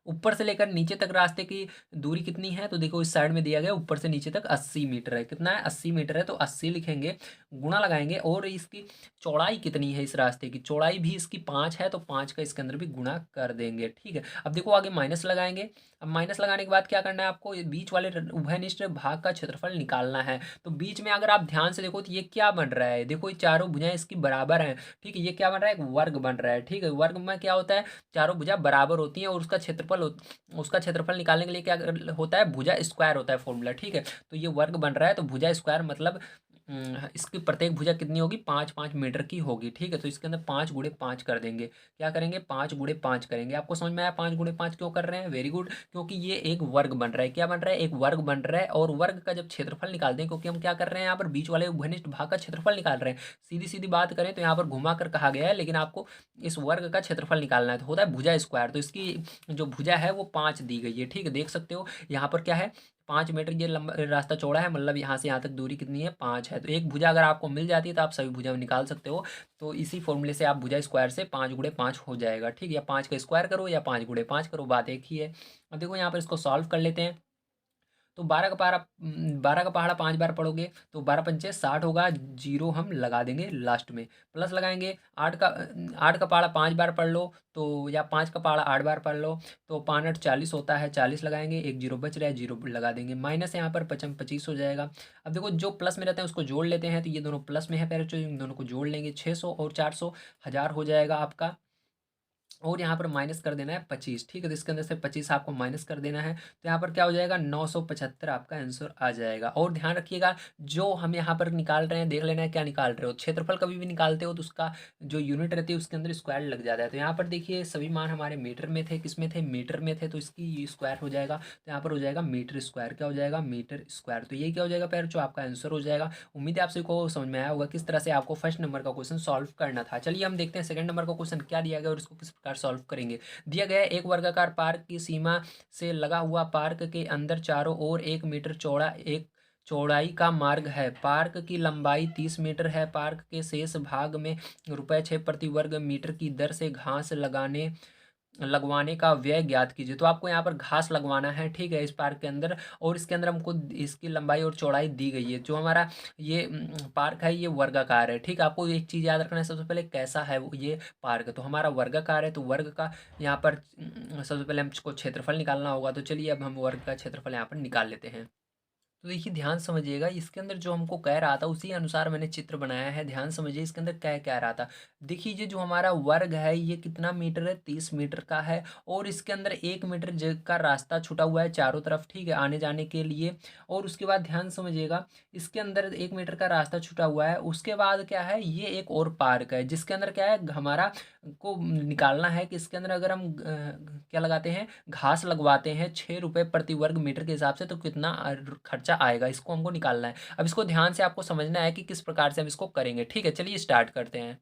ऊपर से लेकर नीचे तक रास्ते की दूरी कितनी है, तो देखो इस साइड में दिया गया ऊपर से नीचे तक 80 मीटर है। कितना है, 80 मीटर है। तो 80 लिखेंगे, गुणा लगाएंगे। और इसकी चौड़ाई कितनी है, इस रास्ते की चौड़ाई भी इसकी 5 है। तो 5 का इसके अंदर भी गुणा कर देंगे, ठीक है। अब देखो आगे माइनस लगाएंगे। अब माइनस लगाने के बाद क्या करना है आपको, ये बीच वाले उभयनिष्ठ भाग का क्षेत्रफल निकालना है। तो बीच में अगर आप ध्यान से देखो तो ये क्या बन रहा है, देखो ये चारों भुजाएं इसकी बराबर हैं, ठीक है, ये क्या बन रहा है, एक वर्ग बन रहा है, ठीक है। वर्ग में क्या होता है, चारों भुजा बराबर होती हैं और उसका क्षेत्रफल निकालने के लिए क्या होता है, भुजा स्क्वायर होता है फॉर्मूला, ठीक है। तो ये वर्ग बन रहा है तो भुजा स्क्वायर मतलब इसकी प्रत्येक भुजा कितनी होगी, 5 5 मीटर की होगी, ठीक है। तो इसके अंदर 5 × 5 कर देंगे। क्या करेंगे, 5 × 5 करेंगे। आपको समझ में आया 5 × 5 क्यों कर रहे हैं, वेरी गुड, क्योंकि ये एक वर्ग बन रहा है। क्या बन रहा है, एक वर्ग बन रहा है। और वर्ग का जब क्षेत्रफल निकालते हैं, क्योंकि हम क्या कर रहे हैं यहाँ पर बीच वाले घनिष्ठ भाग का क्षेत्रफल निकाल रहे हैं। सीधी सीधी बात करें तो यहाँ पर घुमा कर कहा गया है, लेकिन आपको इस वर्ग का क्षेत्रफल निकालना है। तो होता है भुजा स्क्वायर। तो इसकी जो भुजा है वो 5 दी गई है, ठीक है, देख सकते हो यहाँ पर क्या है, 5 मीटर ये लंबा रास्ता चौड़ा है, मतलब यहाँ से यहाँ तक दूरी कितनी है, 5 है। तो एक भुजा अगर आपको मिल जाती है तो आप सभी भुजा निकाल सकते हो। तो इसी फॉर्मूले से आप भुजा स्क्वायर से 5 × 5 हो जाएगा, ठीक है। या 5 का स्क्वायर करो या 5 × 5 करो, बात एक ही है। अब देखो यहाँ पर इसको सॉल्व कर लेते हैं। तो 12 का पहाड़ा 5 बार पढ़ोगे तो 12 × 5 = 60 होगा, जीरो हम लगा देंगे लास्ट में, प्लस लगाएंगे। 8 का पहाड़ा 5 बार पढ़ लो तो, या 5 का पहाड़ा 8 बार पढ़ लो तो 5 8 40 होता है, 40 लगाएंगे, एक जीरो बच रहा है, जीरो लगा देंगे, माइनस यहाँ पर 25 25 हो जाएगा। अब देखो जो प्लस में रहते हैं उसको जोड़ लेते हैं। तो ये दोनों प्लस में है, पहले इन दोनों को जोड़ लेंगे, 600 और 400 1000 हो जाएगा आपका। और यहाँ पर माइनस कर देना है 25, ठीक है। तो इसके अंदर से 25 आपको माइनस कर देना है, तो यहाँ पर क्या हो जाएगा 975 आपका आंसर आ जाएगा। और ध्यान रखिएगा जो हम यहाँ पर निकाल रहे हैं, देख लेना है क्या निकाल रहे हो। क्षेत्रफल कभी भी निकालते हो तो उसका जो यूनिट रहती है उसके अंदर स्क्वायर लग जाता है। तो यहाँ पर देखिए सभी मान हमारे मीटर में थे, किस में थे, मीटर में थे, तो इसकी स्क्वायर हो जाएगा। तो यहाँ पर हो जाएगा मीटर स्क्वायर, क्या हो जाएगा मीटर स्क्वायर। तो ये क्या हो जाएगा पैर जो आपका आंसर हो जाएगा। उम्मीद है आप सभी को समझ में आया होगा किस तरह से आपको फर्स्ट नंबर का क्वेश्चन सॉल्व करना था। चलिए हम देखते हैं सेकंड नंबर का क्वेश्चन क्या दिया गया और इसको किस प्रकार सॉल्व करेंगे। दिया गया है एक वर्गाकार पार्क की सीमा से लगा हुआ पार्क के अंदर चारों ओर 1 मीटर चौड़ा एक चौड़ाई का मार्ग है। पार्क की लंबाई 30 मीटर है। पार्क के शेष भाग में ₹6 प्रति वर्ग मीटर की दर से घास लगवाने का व्यय ज्ञात कीजिए। तो आपको यहाँ पर घास लगवाना है, ठीक है, इस पार्क के अंदर। और इसके अंदर हमको इसकी लंबाई और चौड़ाई दी गई है। जो हमारा ये पार्क है ये वर्गाकार है, ठीक है। आपको एक चीज़ याद रखना है सबसे पहले कैसा है ये पार्क। तो हमारा वर्गाकार है तो वर्ग का यहाँ पर सबसे पहले हमको क्षेत्रफल निकालना होगा। तो चलिए अब हम वर्ग का क्षेत्रफल यहाँ पर निकाल लेते हैं। तो देखिए ध्यान समझिएगा, इसके अंदर जो हमको कह रहा था उसी अनुसार मैंने चित्र बनाया है। ध्यान समझिए इसके अंदर क्या कह रहा था। देखिए ये जो हमारा वर्ग है ये कितना मीटर है, 30 मीटर का है। और इसके अंदर 1 मीटर का रास्ता छुटा हुआ है चारों तरफ, ठीक है, आने जाने के लिए। और उसके बाद ध्यान समझिएगा इसके अंदर 1 मीटर का रास्ता छुटा हुआ है। उसके बाद क्या है, ये एक और पार्क है जिसके अंदर क्या है हमारा को निकालना है कि इसके अंदर अगर हम क्या लगाते हैं, घास लगवाते हैं 6 रुपये प्रति वर्ग मीटर के हिसाब से, तो कितना खर्चा आएगा, इसको हमको निकालना है। अब इसको ध्यान से आपको समझना है कि किस प्रकार से हम इसको करेंगे, ठीक है। चलिए स्टार्ट करते हैं।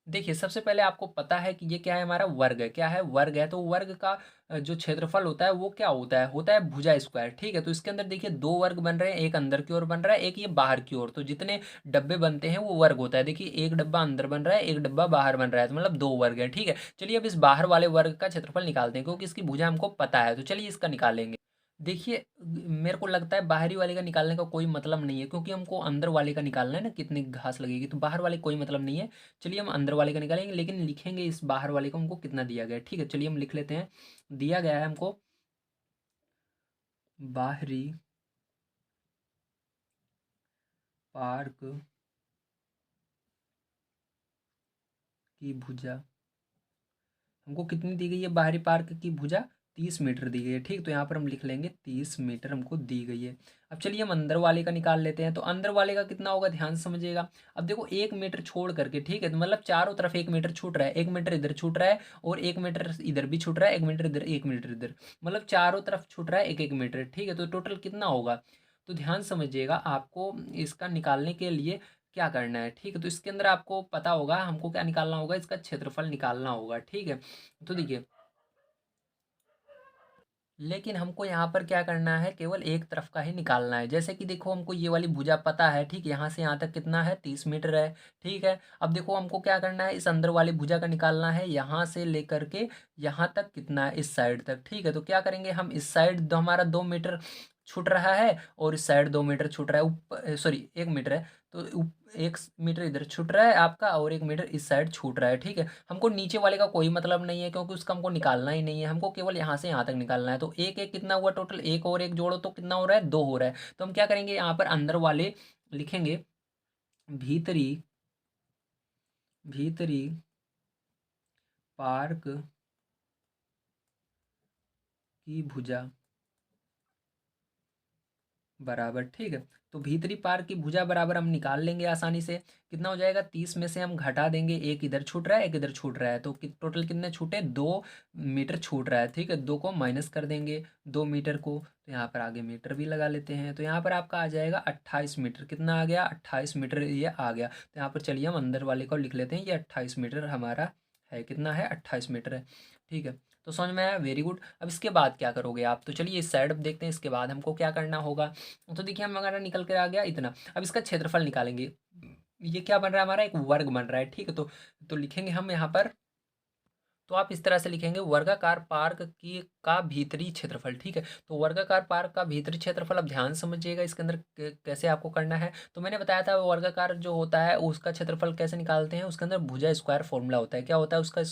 देखिए सबसे पहले आपको पता है कि ये क्या है, हमारा वर्ग है। क्या है, वर्ग है। तो वर्ग का जो क्षेत्रफल होता है वो क्या होता है भुजा स्क्वायर, ठीक है। तो इसके अंदर देखिए दो वर्ग बन रहे हैं, एक अंदर की ओर बन रहा है, एक ये बाहर की ओर। तो जितने डब्बे बनते हैं वो वर्ग होता है। देखिए एक डब्बा अंदर बन रहा है, एक डब्बा बाहर बन रहा है, तो मतलब दो वर्ग है, ठीक है। चलिए अब इस बाहर वाले वर्ग का क्षेत्रफल निकालते हैं क्योंकि इसकी भुजा हमको पता है। तो चलिए इसका निकालेंगे। देखिए मेरे को लगता है बाहरी वाले का निकालने का कोई मतलब नहीं है क्योंकि हमको अंदर वाले का निकालना है ना, कितनी घास लगेगी। तो बाहर वाले कोई मतलब नहीं है। चलिए हम अंदर वाले का निकालेंगे लेकिन लिखेंगे इस बाहर वाले को हमको कितना दिया गया है, ठीक है। चलिए हम लिख लेते हैं। दिया गया है हमको बाहरी पार्क की भुजा हमको कितनी दी गई है, बाहरी पार्क की भुजा 30 मीटर दी गई है, ठीक। तो यहाँ पर हम लिख लेंगे 30 मीटर हमको दी गई है। अब चलिए हम अंदर वाले का निकाल लेते हैं। तो अंदर वाले का कितना होगा ध्यान समझिएगा। अब देखो 1 मीटर छोड़ करके, ठीक है, तो मतलब चारों तरफ 1 मीटर छूट रहा है। 1 मीटर इधर छूट रहा है और 1 मीटर इधर भी छूट रहा है, 1 मीटर इधर, 1 मीटर इधर, मतलब चारों तरफ छूट रहा है 1 1 मीटर, ठीक है। तो टोटल कितना होगा। तो ध्यान समझिएगा आपको इसका निकालने के लिए क्या करना है, ठीक है। तो इसके अंदर आपको पता होगा हमको क्या निकालना होगा, इसका क्षेत्रफल निकालना होगा, ठीक है। तो देखिए लेकिन हमको यहाँ पर क्या करना है, केवल एक तरफ का ही निकालना है। जैसे कि देखो हमको ये वाली भुजा पता है, ठीक, यहाँ से यहाँ तक कितना है 30 मीटर है, ठीक है। अब देखो हमको क्या करना है, इस अंदर वाली भुजा का निकालना है, यहाँ से लेकर के यहाँ तक कितना है, इस साइड तक, ठीक है। तो क्या करेंगे हम, इस साइड हमारा 2 मीटर छूट रहा है और इस साइड 2 मीटर छूट रहा है, ऊपर सॉरी 1 मीटर है। तो 1 मीटर इधर छूट रहा है आपका और 1 मीटर इस साइड छूट रहा है, ठीक है। हमको नीचे वाले का कोई मतलब नहीं है क्योंकि उसका हमको निकालना ही नहीं है। हमको केवल यहाँ से यहाँ तक निकालना है। तो एक एक कितना हुआ टोटल, एक और एक जोड़ो तो कितना हो रहा है, दो हो रहा है। तो हम क्या करेंगे, यहाँ पर अंदर वाले लिखेंगे भीतरी भीतरी पार्क की भुजा बराबर, ठीक है। तो भीतरी पार की भुजा बराबर हम निकाल लेंगे आसानी से। कितना हो जाएगा, 30 में से हम घटा देंगे, एक इधर छूट रहा है एक इधर छूट रहा है, तो टोटल कितने छूटे, 2 मीटर छूट रहा है, ठीक है। दो को माइनस कर देंगे 2 मीटर को, तो यहाँ पर आगे मीटर भी लगा लेते हैं। तो यहाँ पर आपका आ जाएगा 28 मीटर। कितना आ गया, 28 मीटर ये आ गया। तो यहाँ पर चलिए हम अंदर वाले को लिख लेते हैं, ये 28 मीटर हमारा है। कितना है, 28 मीटर है, ठीक है। तो समझ में आया, वेरी गुड। अब इसके बाद क्या करोगे आप, तो चलिए इस साइड अब देखते हैं इसके बाद हमको क्या करना होगा। तो देखिए हम हमारा निकल कर आ गया इतना। अब इसका क्षेत्रफल निकालेंगे। ये क्या बन रहा है, हमारा एक वर्ग बन रहा है, ठीक है। तो लिखेंगे हम यहाँ पर, तो आप इस तरह से लिखेंगे वर्गाकार पार्क की का भीतरी क्षेत्रफल, ठीक है। तो वर्गाकार पार्क का भीतरी क्षेत्रफल, अब ध्यान समझिएगा इसके अंदर कैसे आपको करना है। तो मैंने बताया था वर्गाकार जो होता है उसका क्षेत्रफल कैसे निकालते हैं। उसके अंदर भुजा स्क्वायर फॉर्मूला होता है। क्या होता है उसका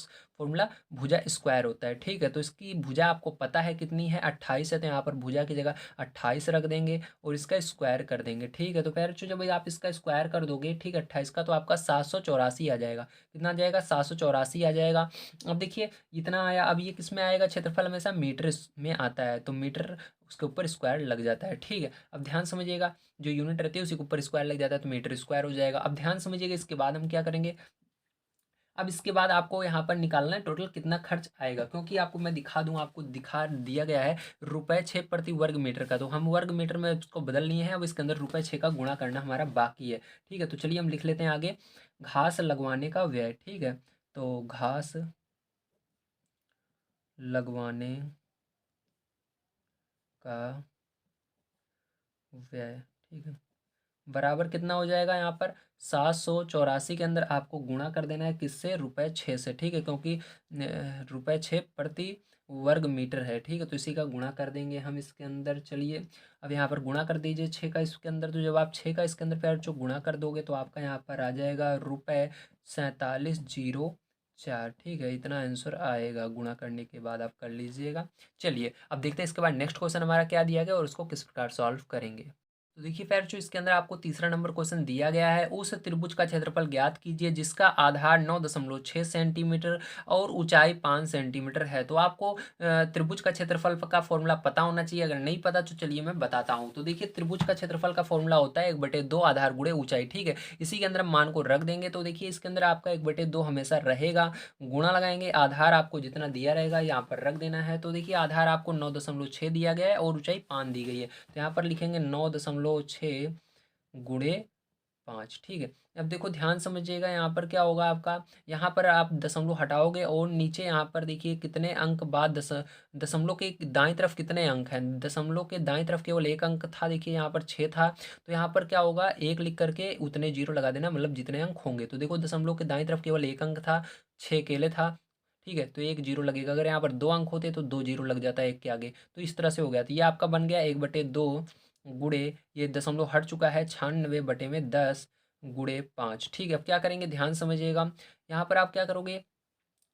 फॉर्मूला भुजा स्क्वायर होता है, ठीक है। तो इसकी भुजा आपको पता है कितनी है, 28 है, तो यहाँ पर भुजा की जगह 28 रख देंगे और इसका स्क्वायर कर देंगे, ठीक है। तो फिर जब आप इसका स्क्वायर कर दोगे, ठीक है, 28 का, तो आपका 784 आ जाएगा। कितना आ जाएगा, 784 आ जाएगा। अब देखिए इतना आया, अब ये किस में आएगा, क्षेत्रफल हमेशा मीटर में आता है, तो मीटर उसके ऊपर स्क्वायर लग जाता है, ठीक है। अब ध्यान समझिएगा, जो यूनिट रहती है उसी के ऊपर स्क्वायर लग जाता है, तो मीटर स्क्वायर हो जाएगा। अब ध्यान समझिएगा, इसके बाद हम क्या करेंगे, अब इसके बाद आपको यहाँ पर निकालना है टोटल कितना खर्च आएगा, क्योंकि आपको मैं दिखा दूँ, आपको दिखा दिया गया है रुपये 6 प्रति वर्ग मीटर का, तो हम वर्ग मीटर में उसको बदल लिए हैं। अब इसके अंदर रुपये 6 का गुणा करना हमारा बाकी है, ठीक है। तो चलिए हम लिख लेते हैं आगे, घास लगवाने का व्यय, ठीक है। तो घास लगवाने का व्यय, ठीक है, बराबर कितना हो जाएगा, यहाँ पर 784 के अंदर आपको गुणा कर देना है किससे, रुपये 6 से, ठीक है, क्योंकि रुपये 6 प्रति वर्ग मीटर है, ठीक है। तो इसी का गुणा कर देंगे हम इसके अंदर। चलिए अब यहाँ पर गुणा कर दीजिए 6 का इसके अंदर, तो जब आप 6 का इसके अंदर फिर जो गुणा कर दोगे तो आपका यहाँ पर आ जाएगा ₹47,004, ठीक है। इतना आंसर आएगा, गुणा करने के बाद आप कर लीजिएगा। चलिए अब देखते हैं इसके बाद नेक्स्ट क्वेश्चन हमारा क्या दिया गया और उसको किस प्रकार सॉल्व करेंगे। तो देखिए फिर जो इसके अंदर आपको तीसरा नंबर क्वेश्चन दिया गया है, उस त्रिभुज का क्षेत्रफल ज्ञात कीजिए जिसका आधार 9.6 सेंटीमीटर और ऊंचाई 5 सेंटीमीटर है। तो आपको त्रिभुज का क्षेत्रफल का फॉर्मूला पता होना चाहिए, अगर नहीं पता तो चलिए मैं बताता हूँ। तो देखिए त्रिभुज का क्षेत्रफल का फॉर्मूला होता है 1/2 आधार गुणे ऊंचाई, ठीक है। इसी के अंदर हम मान को रख देंगे, तो देखिए इसके अंदर आपका 1/2 हमेशा रहेगा, गुणा लगाएंगे, आधार आपको जितना दिया रहेगा यहाँ पर रख देना है। तो देखिए आधार आपको 9.6 दिया गया है और ऊंचाई 5 दी गई है, तो यहाँ पर लिखेंगे 9.6 गुणे 5, ठीक है। अब देखो ध्यान समझिएगा, यहाँ पर क्या होगा आपका, यहाँ पर आप दशमलव हटाओगे और नीचे यहाँ पर देखिए कितने अंक बाद दशमलव के दाईं तरफ कितने अंक हैं, दशमलव के दाईं तरफ केवल एक अंक था, देखिए यहाँ पर 6 था, तो यहाँ पर क्या होगा, एक लिख करके उतने जीरो लगा देना, मतलब जितने अंक होंगे। तो देखो दशमलव के दाईं तरफ केवल एक अंक था, 6 अकेले था, ठीक है, तो एक जीरो लगेगा। अगर यहाँ पर 2 अंक होते तो 2 जीरो लग जाता है एक के आगे, तो इस तरह से हो गया। तो ये आपका बन गया 1/2 गुणे, ये दशमलव हट चुका है, 96/10 गुणे 5, ठीक है। अब क्या करेंगे, ध्यान समझिएगा, यहाँ पर आप क्या करोगे,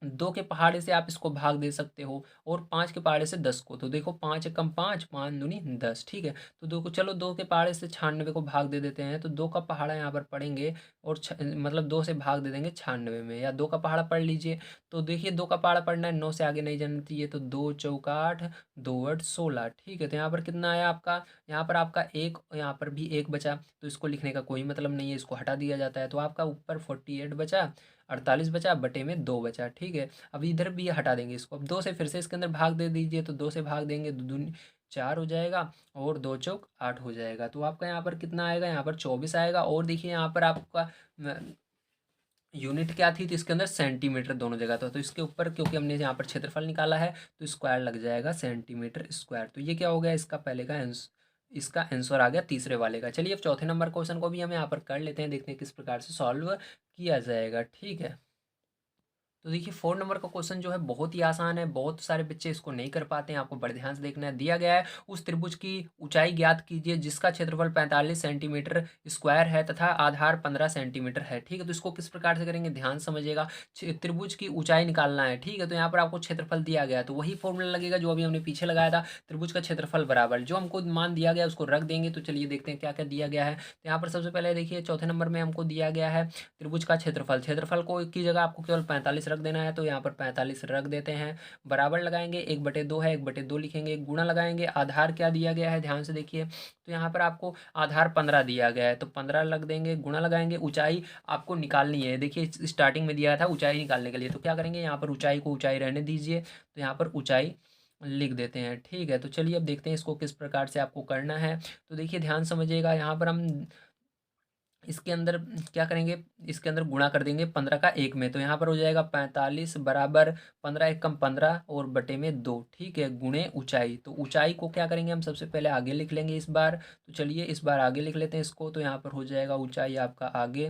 2 के पहाड़े से आप इसको भाग दे सकते हो और 5 के पहाड़े से 10 को, तो देखो 5 एकम 5, 5 दूनी 10, ठीक है। तो दो को, चलो 2 के पहाड़े से 96 को भाग दे देते हैं, तो 2 का पहाड़ा यहाँ पर पढ़ेंगे और मतलब 2 से भाग दे देंगे 96 में, या 2 का पहाड़ा पढ़ लीजिए। तो देखिए 2 का पहाड़ा पढ़ना है, 9 से आगे नहीं जाना चाहिए, तो 2 चौका 8, 2 8 16, ठीक है। तो यहाँ पर कितना आया आपका, यहाँ पर आपका एक, यहाँ पर भी एक बचा, तो इसको लिखने का कोई मतलब नहीं है, इसको हटा दिया जाता है, तो आपका ऊपर 48 बचा, 48 बचा, बटे में 2 बचा, ठीक है। अब इधर भी हटा देंगे इसको, अब 2 से फिर से इसके अंदर भाग दे दीजिए, तो 2 से भाग देंगे, 2 दूनी 4 हो जाएगा और 2 चौक 8 हो जाएगा। तो आपका यहाँ पर कितना आएगा, यहाँ पर 24 आएगा। और देखिए यहाँ पर आपका यूनिट क्या थी, तो इसके अंदर सेंटीमीटर दोनों जगह था, तो इसके ऊपर क्योंकि हमने यहाँ पर क्षेत्रफल निकाला है तो स्क्वायर लग जाएगा, सेंटीमीटर स्क्वायर। तो ये क्या हो गया, इसका पहले का इसका आंसर आ गया तीसरे वाले का। चलिए अब चौथे नंबर क्वेश्चन को भी हम यहाँ पर कर लेते हैं, देखते हैं किस प्रकार से सॉल्व किया जाएगा, ठीक है। तो देखिए 4 नंबर का क्वेश्चन जो है बहुत ही आसान है, बहुत सारे बच्चे इसको नहीं कर पाते हैं, आपको बड़े ध्यान से देखना है। दिया गया है, उस त्रिभुज की ऊंचाई ज्ञात कीजिए जिसका क्षेत्रफल 45 सेंटीमीटर स्क्वायर है तथा आधार 15 सेंटीमीटर है, ठीक है। तो इसको किस प्रकार से करेंगे, ध्यान समझिएगा, त्रिभुज की ऊंचाई निकालना है, ठीक है। तो यहाँ पर आपको क्षेत्रफल दिया गया है, तो वही फॉर्मूला लगेगा जो अभी हमने पीछे लगाया था, त्रिभुज का क्षेत्रफल बराबर जो हमको मान दिया गया उसको रख देंगे। तो चलिए देखते हैं क्या क्या दिया गया है। तो यहाँ पर सबसे पहले देखिए चौथे नंबर में हमको दिया गया है त्रिभुज का क्षेत्रफल, क्षेत्रफल को की जगह आपको केवल 45 रख देना है, तो यहाँ पर 45 रख देते हैं, बराबर लगाएंगे, 1/2 है, 1/2 लिखेंगे, गुणा लगाएंगे, आधार क्या दिया गया है ध्यान से देखिए, तो यहाँ पर आपको आधार 15 दिया गया है, तो 15 लग देंगे, गुणा लगाएंगे, ऊंचाई आपको निकालनी है, देखिए स्टार्टिंग में दिया था ऊंचाई निकालने के लिए, तो क्या करेंगे, यहाँ पर ऊंचाई को ऊंचाई रहने दीजिए, तो यहाँ पर ऊंचाई लिख देते हैं, ठीक है। तो चलिए अब देखते हैं इसको किस प्रकार से आपको करना है। तो देखिए ध्यान समझिएगा, यहाँ पर हम इसके अंदर क्या करेंगे, इसके अंदर गुणा कर देंगे 15 का 1 में, तो यहाँ पर हो जाएगा 45 बराबर 15 एकम 15 और बटे में 2, ठीक है, गुणे ऊंचाई। तो ऊंचाई को क्या करेंगे, हम सबसे पहले आगे लिख लेंगे इस बार, तो चलिए इस बार आगे लिख लेते हैं इसको, तो यहाँ पर हो जाएगा ऊंचाई आपका आगे,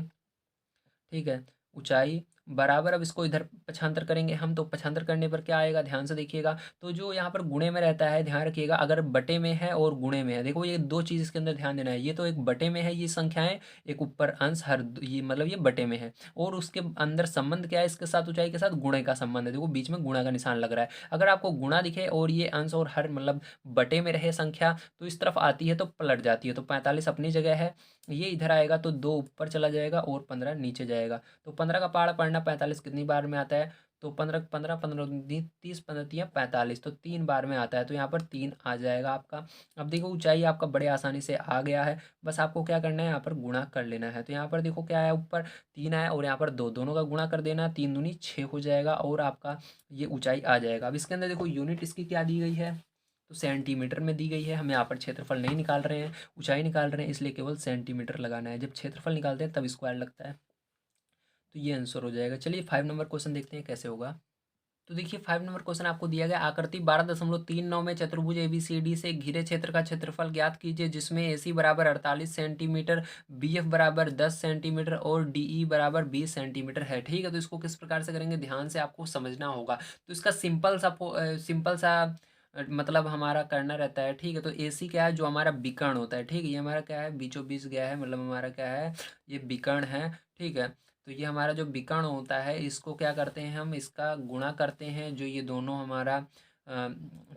ठीक है, ऊंचाई बराबर अब इसको इधर पक्षांतर करेंगे हम, तो पक्षांतर करने पर क्या आएगा ध्यान से देखिएगा। तो जो यहाँ पर गुणे में रहता है ध्यान रखिएगा, अगर बटे में है और गुणे में है, देखो ये दो चीज़ इसके अंदर ध्यान देना है। ये तो एक बटे में है ये संख्याएं, एक ऊपर अंश हर ये मतलब ये बटे में है, और उसके अंदर संबंध क्या है इसके साथ, ऊंचाई के साथ गुणे का संबंध है। देखो बीच में गुणा का निशान लग रहा है। अगर आपको गुणा दिखे और ये अंश और हर मतलब बटे में रहे संख्या, तो इस तरफ आती है तो पलट जाती है। तो 45 अपनी जगह है, ये इधर आएगा तो 2 ऊपर चला जाएगा और 15 नीचे जाएगा। तो 15 का पहाड़ा पढ़ना, 45 कितनी बार में आता है, तो 15 15 15 दूनी 30, 15 तियाँ 45, तो 3 बार में आता है, तो यहाँ पर 3 आ जाएगा आपका। अब देखो ऊंचाई आपका बड़े आसानी से आ गया है, बस आपको क्या करना है यहाँ पर गुणा कर लेना है। तो यहाँ पर देखो क्या है, ऊपर 3 आया और यहाँ पर 2, दोनों का गुणा कर देना, 3 दूनी 6 हो जाएगा और आपका ये ऊंचाई आ जाएगा। अब इसके अंदर देखो यूनिट इसकी क्या दी गई है, तो सेंटीमीटर में दी गई है। हम यहाँ पर क्षेत्रफल नहीं निकाल रहे हैं, ऊंचाई निकाल रहे हैं, इसलिए केवल सेंटीमीटर लगाना है। जब क्षेत्रफल निकालते हैं तब स्क्वायर लगता है। तो ये आंसर हो जाएगा। चलिए 5 नंबर क्वेश्चन देखते हैं कैसे होगा। तो देखिए 5 नंबर क्वेश्चन आपको दिया गया, आकृति 12.39 में चतुर्भुज एबीसीडी से घिरे क्षेत्र का क्षेत्रफल ज्ञात कीजिए, जिसमें एसी बराबर 48 सेंटीमीटर, बीएफ बराबर 10 सेंटीमीटर और डीई बराबर 20 सेंटीमीटर है। ठीक है, तो इसको किस प्रकार से करेंगे ध्यान से आपको समझना होगा। तो इसका सिंपल सा मतलब हमारा करना रहता है। ठीक है, तो एसी क्या है, जो हमारा विकर्ण होता है। ठीक है, ये हमारा क्या है, बीचों बीच गया है, मतलब हमारा क्या है, ये विकर्ण है। ठीक है, तो ये हमारा जो विकर्ण होता है, इसको क्या करते हैं हम, इसका गुणा करते हैं, जो ये दोनों हमारा अ,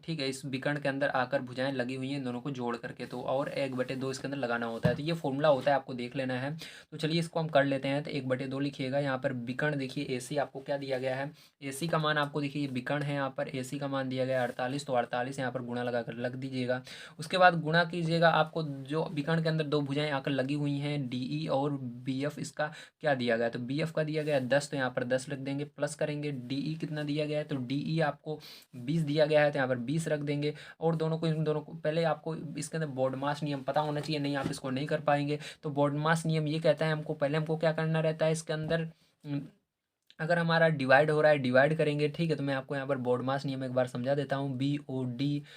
ठीक है, इस विकर्ण के अंदर आकर भुजाएं लगी हुई हैं, इन दोनों को जोड़ करके, तो और 1/2 इसके अंदर लगाना होता है। तो ये फॉर्मूला होता है, आपको देख लेना है। तो चलिए इसको हम कर लेते हैं। तो 1/2 लिखिएगा। यहाँ पर विकर्ण देखिए एसी आपको क्या दिया गया है, एसी का मान आपको देखिए, ये विकर्ण है, यहाँ पर एसी का मान दिया गया है 48, तो 48 यहाँ पर गुणा लगा कर लग दीजिएगा। उसके बाद गुणा कीजिएगा, आपको जो विकर्ण के अंदर दो भुजाएं आकर लगी हुई हैं, डीई और बीएफ, इसका क्या दिया गया है, तो बी एफ का दिया गया है 10, तो यहाँ पर 10 रख देंगे, प्लस करेंगे डीई कितना दिया गया है, तो डीई आपको 20 दिया गया है, तो यहाँ पर 20 रख देंगे। और दोनों को, इन दोनों को पहले आपको इसके अंदर बॉडमास नियम पता होना चाहिए, नहीं आप इसको नहीं कर पाएंगे। तो बॉडमास नियम ये कहता है हमको, पहले हमको क्या करना रहता है इसके अंदर, अगर हमारा डिवाइड हो रहा है, डिवाइड करेंगे। ठीक है, तो मैं आपको यहाँ पर बोर्ड मास नियम एक बार समझा देता हूँ। BODMAS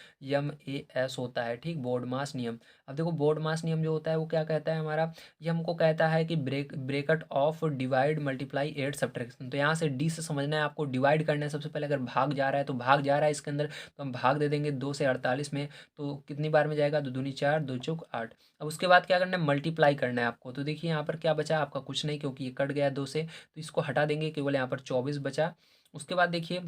होता है, ठीक, बोर्ड मास नियम। अब देखो बोर्ड मास नियम जो होता है वो क्या कहता है हमारा, ये हमको कहता है कि bracket of divide multiply add subtraction. तो यहाँ से डी से समझना है आपको, डिवाइड करना है सबसे पहले। अगर भाग जा रहा है तो भाग जा रहा है इसके अंदर, तो हम भाग दे देंगे 2 से 48 में, तो कितनी बार में जाएगा, 2 दूनी 4, 2 चौक 8। अब उसके बाद क्या करना है, मल्टीप्लाई करना है आपको। तो देखिए यहाँ पर क्या बचा आपका, कुछ नहीं, क्योंकि ये कट गया 2 से, तो इसको हटा देंगे, केवल यहाँ पर 24 बचा। उसके बाद देखिए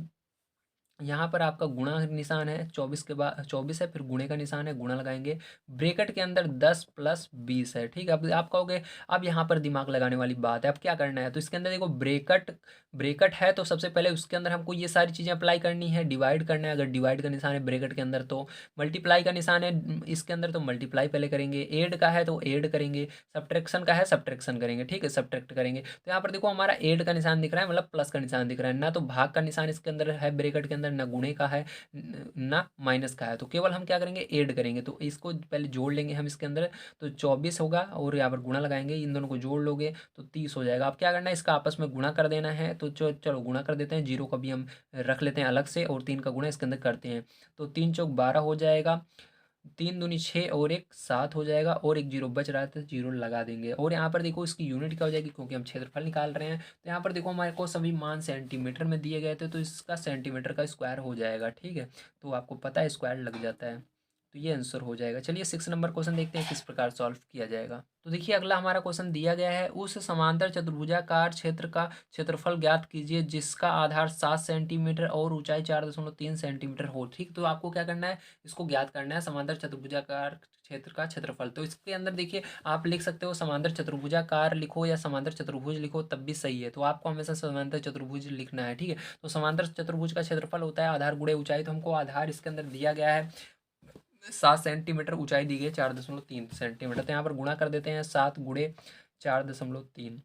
यहाँ पर आपका गुणा निशान है, 24 के बाद 24 है, फिर गुणे का निशान है, गुणा लगाएंगे। ब्रेकेट के अंदर 10 प्लस 20 है। ठीक है, अब आप कहोगे अब यहाँ पर दिमाग लगाने वाली बात है, अब क्या करना है, तो इसके अंदर देखो ब्रेकेट ब्रेकेट है, तो सबसे पहले उसके अंदर हमको ये सारी चीज़ें अप्लाई करनी है। डिवाइड करना है, अगर डिवाइड का निशान है ब्रेकेट के अंदर, तो मल्टीप्लाई का निशान है इसके अंदर, तो मल्टीप्लाई पहले करेंगे। एड का है तो एड करेंगे, सब्ट्रैक्शन का है सब्ट्रैक्शन करेंगे। ठीक है, सब्ट्रैक्ट करेंगे। तो यहाँ पर देखो हमारा एड का निशान दिख रहा है, मतलब प्लस का निशान दिख रहा है, ना तो भाग का निशान इसके अंदर है ब्रेकेट के अंदर, ना गुणे का है, ना माइनस का है। तो केवल हम क्या करेंगे, ऐड करेंगे। तो इसको पहले जोड़ लेंगे हम इसके अंदर, तो 24 होगा, और यहाँ पर गुणा लगाएंगे, इन दोनों को जोड़ लोगे तो 30 हो जाएगा। अब क्या करना है, इसका आपस में गुणा कर देना है। तो चलो गुणा कर देते हैं, जीरो का भी हम रख लेते हैं अलग से, और 3 का गुणा इसके अंदर करते हैं, तो 3 चौक 12 हो जाएगा, 3 दूनी 6 और 1 7 हो जाएगा, और एक जीरो बच रहा है, तो जीरो लगा देंगे। और यहाँ पर देखो इसकी यूनिट क्या हो जाएगी, क्योंकि हम क्षेत्रफल निकाल रहे हैं। तो यहाँ पर देखो हमारे को सभी मान सेंटीमीटर में दिए गए थे, तो इसका सेंटीमीटर का स्क्वायर हो जाएगा। ठीक है, तो आपको पता है स्क्वायर लग जाता है, तो ये आंसर हो जाएगा। चलिए 6 नंबर क्वेश्चन देखते हैं किस प्रकार सॉल्व किया जाएगा। तो देखिए अगला हमारा क्वेश्चन दिया गया है, उस समांतर चतुर्भुजाकार क्षेत्र का क्षेत्रफल ज्ञात कीजिए, जिसका आधार 7 सेंटीमीटर और ऊंचाई 4.3 सेंटीमीटर हो। ठीक, तो आपको क्या करना है, इसको ज्ञात करना है, समांतर चतुर्भुजाकार क्षेत्र का क्षेत्रफल। तो इसके अंदर देखिए आप लिख सकते हो समांतर चतुर्भुजाकार लिखो या समांतर चतुर्भुज लिखो, तब भी सही है। तो आपको हमेशा समांतर चतुर्भुज लिखना है। ठीक है, तो समांतर चतुर्भुज का क्षेत्रफल होता है आधार गुणे ऊंचाई। तो हमको आधार इसके अंदर दिया गया है 7 सेंटीमीटर, ऊंचाई दी गई है 4.3 सेंटीमीटर। तो यहाँ पर गुणा कर देते हैं, 7 गुणे 4.3।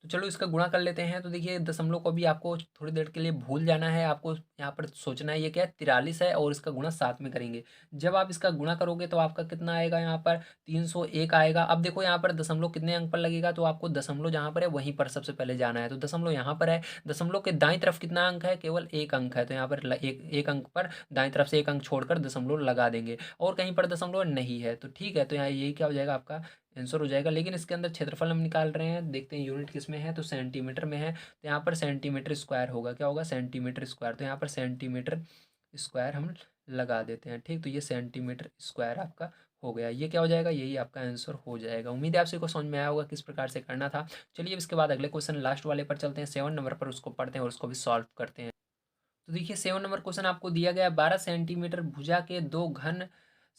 तो चलो इसका गुणा कर लेते हैं। तो देखिए दशमलव को भी आपको थोड़ी देर के लिए भूल जाना है, आपको यहाँ पर सोचना है ये क्या है, 43 है, और इसका गुणा 7 में करेंगे। जब आप इसका गुणा करोगे तो आपका कितना आएगा, यहाँ पर 301 आएगा। अब देखो यहाँ पर दशमलव कितने अंक पर लगेगा, तो आपको दशमलव जहाँ पर है वहीं पर सबसे पहले जाना है। तो दशमलव यहाँ पर है, दशमलव के दाईं तरफ कितना अंक है, केवल एक अंक है, तो यहाँ पर एक अंक पर दाईं तरफ से एक अंक छोड़कर दशमलव लगा देंगे, और कहीं पर दशमलव नहीं है। तो ठीक है, तो यहाँ यही क्या हो जाएगा आपका आंसर हो जाएगा। लेकिन इसके अंदर क्षेत्रफल हम निकाल रहे हैं, देखते हैं यूनिट किस में है, तो सेंटीमीटर में है, तो यहाँ पर सेंटीमीटर स्क्वायर होगा, क्या होगा, सेंटीमीटर स्क्वायर। तो यहाँ पर सेंटीमीटर स्क्वायर हम लगा देते हैं, ठीक। तो ये सेंटीमीटर स्क्वायर आपका हो गया, ये क्या हो जाएगा, यही आपका आंसर हो जाएगा। उम्मीद है आप सभी को समझ में आया होगा किस प्रकार से करना था। चलिए अब इसके बाद अगले क्वेश्चन लास्ट वाले पर चलते हैं, 7 नंबर पर, उसको पढ़ते हैं और उसको भी सॉल्व करते हैं। तो देखिए 7 नंबर क्वेश्चन आपको दिया गया है, 12 सेंटीमीटर भुजा के दो घन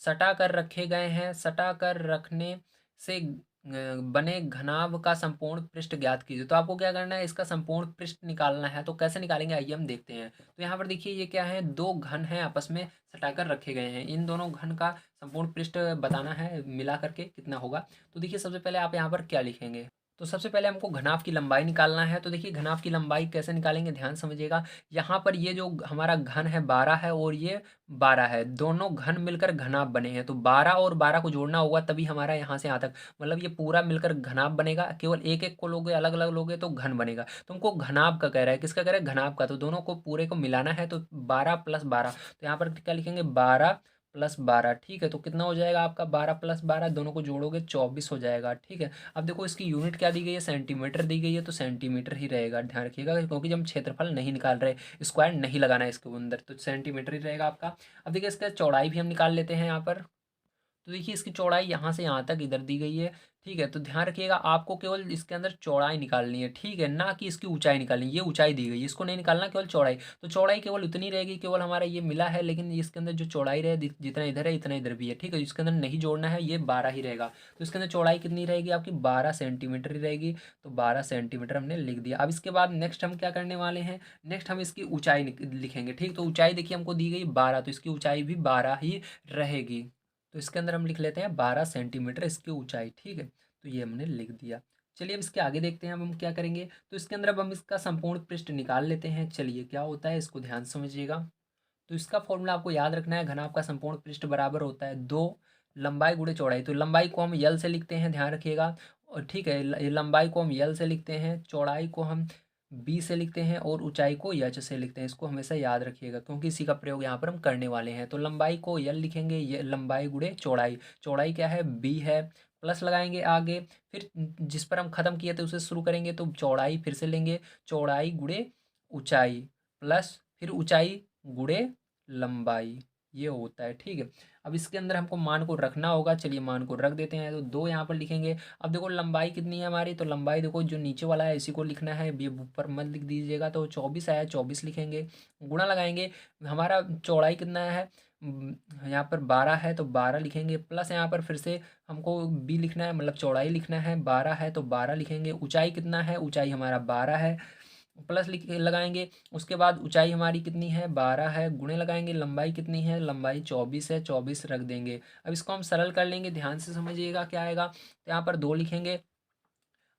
सटा कर रखे गए हैं, सटा कर रखने से बने घनाभ का संपूर्ण पृष्ठ ज्ञात कीजिए। तो आपको क्या करना है, इसका संपूर्ण पृष्ठ निकालना है। तो कैसे निकालेंगे आइए हम देखते हैं। तो यहाँ पर देखिए ये क्या है, दो घन हैं आपस में सटाकर रखे गए हैं, इन दोनों घन का संपूर्ण पृष्ठ बताना है मिला करके कितना होगा। तो देखिए सबसे पहले आप यहाँ पर क्या लिखेंगे, तो सबसे पहले हमको घनाभ की लंबाई निकालना है। तो देखिए घनाभ की लंबाई कैसे निकालेंगे, ध्यान समझिएगा। यहाँ पर ये जो हमारा घन है 12 है और ये 12 है, दोनों घन मिलकर घनाभ बने हैं। तो 12 और 12 को जोड़ना होगा तभी हमारा यहाँ से यहाँ तक, मतलब ये पूरा मिलकर घनाभ बनेगा। केवल एक एक को लोगे, अलग अलग लोगे तो घन बनेगा। तुमको घनाभ का कह रहा है, किसका कह रहा है, घनाभ का। तो दोनों को पूरे को मिलाना है, तो 12 + 12, तो यहाँ पर क्या लिखेंगे, 12 + 12, ठीक है। तो कितना हो जाएगा आपका, 12 + 12, दोनों को जोड़ोगे 24 हो जाएगा, ठीक है। अब देखो इसकी यूनिट क्या दी गई है, सेंटीमीटर दी गई है, तो सेंटीमीटर ही रहेगा, ध्यान रखिएगा, क्योंकि जब हम क्षेत्रफल नहीं निकाल रहे, स्क्वायर नहीं लगाना है इसके अंदर, तो सेंटीमीटर ही रहेगा आपका। अब देखिए इसका चौड़ाई भी हम निकाल लेते हैं यहाँ पर। तो देखिए इसकी चौड़ाई यहाँ से यहाँ तक इधर दी गई है, ठीक है। तो ध्यान रखिएगा आपको केवल इसके अंदर चौड़ाई निकालनी है, ठीक है, ना कि इसकी ऊंचाई निकालनी है। ये ऊंचाई दी गई है, इसको नहीं निकालना, केवल चौड़ाई। तो चौड़ाई केवल उतनी रहेगी, केवल हमारा ये मिला है, लेकिन इसके अंदर जो चौड़ाई रहे जितना इधर है इतना इधर भी है, ठीक है। इसके अंदर नहीं जोड़ना है, ये 12 ही रहेगा। तो इसके अंदर चौड़ाई कितनी रहेगी आपकी, 12 सेंटीमीटर ही रहेगी। तो 12 सेंटीमीटर हमने लिख दिया। अब इसके बाद नेक्स्ट हम क्या करने वाले हैं, नेक्स्ट हम इसकी ऊंचाई लिखेंगे, ठीक। तो ऊंचाई देखिए हमको दी गई 12, तो इसकी ऊंचाई भी 12 ही रहेगी। तो इसके अंदर हम लिख लेते हैं 12 सेंटीमीटर इसकी ऊंचाई, ठीक है। तो ये हमने लिख दिया। चलिए अब इसके आगे देखते हैं अब हम क्या करेंगे। तो इसके अंदर अब हम इसका संपूर्ण पृष्ठ निकाल लेते हैं। चलिए क्या होता है इसको ध्यान समझिएगा। तो इसका फॉर्मूला आपको याद रखना है, घनाभ का संपूर्ण पृष्ठ बराबर होता है 2 लंबाई गुणे चौड़ाई। तो लंबाई को हम यल से लिखते हैं, ध्यान रखिएगा, और ठीक है, लंबाई को हम यल से लिखते हैं, चौड़ाई को हम बी से लिखते हैं, और ऊंचाई को यच से लिखते हैं। इसको हमेशा याद रखिएगा, क्योंकि इसी का प्रयोग यहाँ पर हम करने वाले हैं। तो लंबाई को यल लिखेंगे, ये लंबाई गुणे चौड़ाई, चौड़ाई क्या है, बी है, प्लस लगाएंगे आगे, फिर जिस पर हम खत्म किए थे उसे शुरू करेंगे, तो चौड़ाई फिर से लेंगे, चौड़ाई गुणे ऊंचाई, प्लस फिर ऊंचाई गुणे लंबाई, ये होता है, ठीक है। अब इसके अंदर हमको मान को रखना होगा, चलिए मान को रख देते हैं। तो 2 यहाँ पर लिखेंगे। अब देखो लंबाई कितनी है हमारी, तो लंबाई देखो जो नीचे वाला है इसी को लिखना है, ये ऊपर मत लिख दीजिएगा। तो 24 आया, 24 लिखेंगे, गुणा लगाएंगे। हमारा चौड़ाई कितना है, यहाँ पर 12 है, तो 12 लिखेंगे, प्लस यहाँ पर फिर से हमको बी लिखना है, मतलब चौड़ाई लिखना है, 12 है तो 12 लिखेंगे। ऊंचाई कितना है, ऊंचाई हमारा 12 है, प्लस लिख लगाएंगे। उसके बाद ऊंचाई हमारी कितनी है, 12 है, गुणे लगाएंगे। लंबाई कितनी है, लंबाई 24 है, 24 रख देंगे। अब इसको हम सरल कर लेंगे, ध्यान से समझिएगा क्या आएगा। तो यहाँ पर 2 लिखेंगे,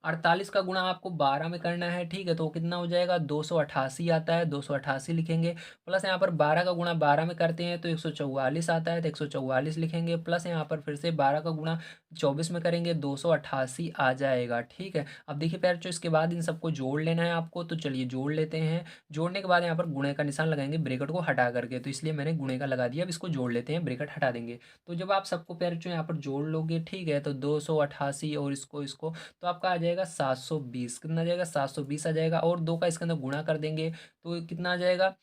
48 का गुणा आपको 12 में करना है, ठीक है। तो कितना हो जाएगा, 288 आता है, 288 लिखेंगे। प्लस यहाँ पर 12 का गुणा 12 में करते हैं तो 144 आता है, तो 144 लिखेंगे। प्लस यहाँ पर फिर से 12 का गुणा 24 में करेंगे, 288 आ जाएगा, ठीक है। अब देखिए पैर जो इसके बाद इन सबको जोड़ लेना है आपको, तो चलिए जोड़ लेते हैं। जोड़ने के बाद यहाँ पर गुणे का निशान लगाएंगे ब्रैकेट को हटा करके, तो इसलिए मैंने गुणे का लगा दिया। अब इसको जोड़ लेते हैं, ब्रैकेट हटा देंगे। तो जब आप सबको पैर जो यहाँ पर जोड़ लोगे, ठीक है, तो 288 और इसको तो आपका आ जाएगा 720। कितना आ जाएगा, 720 आ जाएगा। और 2 का इसके अंदर गुणा कर देंगे तो कितना आ जाएगा,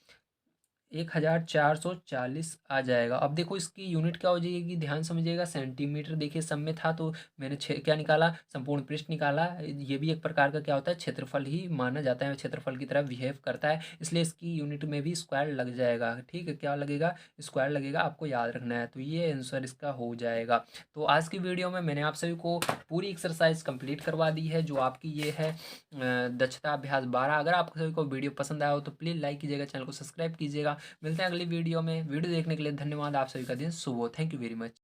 1440 आ जाएगा। अब देखो इसकी यूनिट क्या हो जाएगी, ध्यान समझिएगा। सेंटीमीटर देखिए सब में था, तो मैंने क्या निकाला, संपूर्ण पृष्ठ निकाला। ये भी एक प्रकार का क्या होता है, क्षेत्रफल ही माना जाता है, क्षेत्रफल की तरह बिहेव करता है, इसलिए इसकी यूनिट में भी स्क्वायर लग जाएगा, ठीक है। क्या लगेगा, स्क्वायर लगेगा, आपको याद रखना है। तो ये आंसर इसका हो जाएगा। तो आज की वीडियो में मैंने आप सभी को पूरी एक्सरसाइज कंप्लीट करवा दी है, जो आपकी ये है दक्षता अभ्यास 12। अगर आप सभी को वीडियो पसंद आया हो तो प्लीज़ लाइक कीजिएगा, चैनल को सब्सक्राइब कीजिएगा। मिलते हैं अगली वीडियो में। वीडियो देखने के लिए धन्यवाद। आप सभी का दिन शुभ हो। Thank you very much.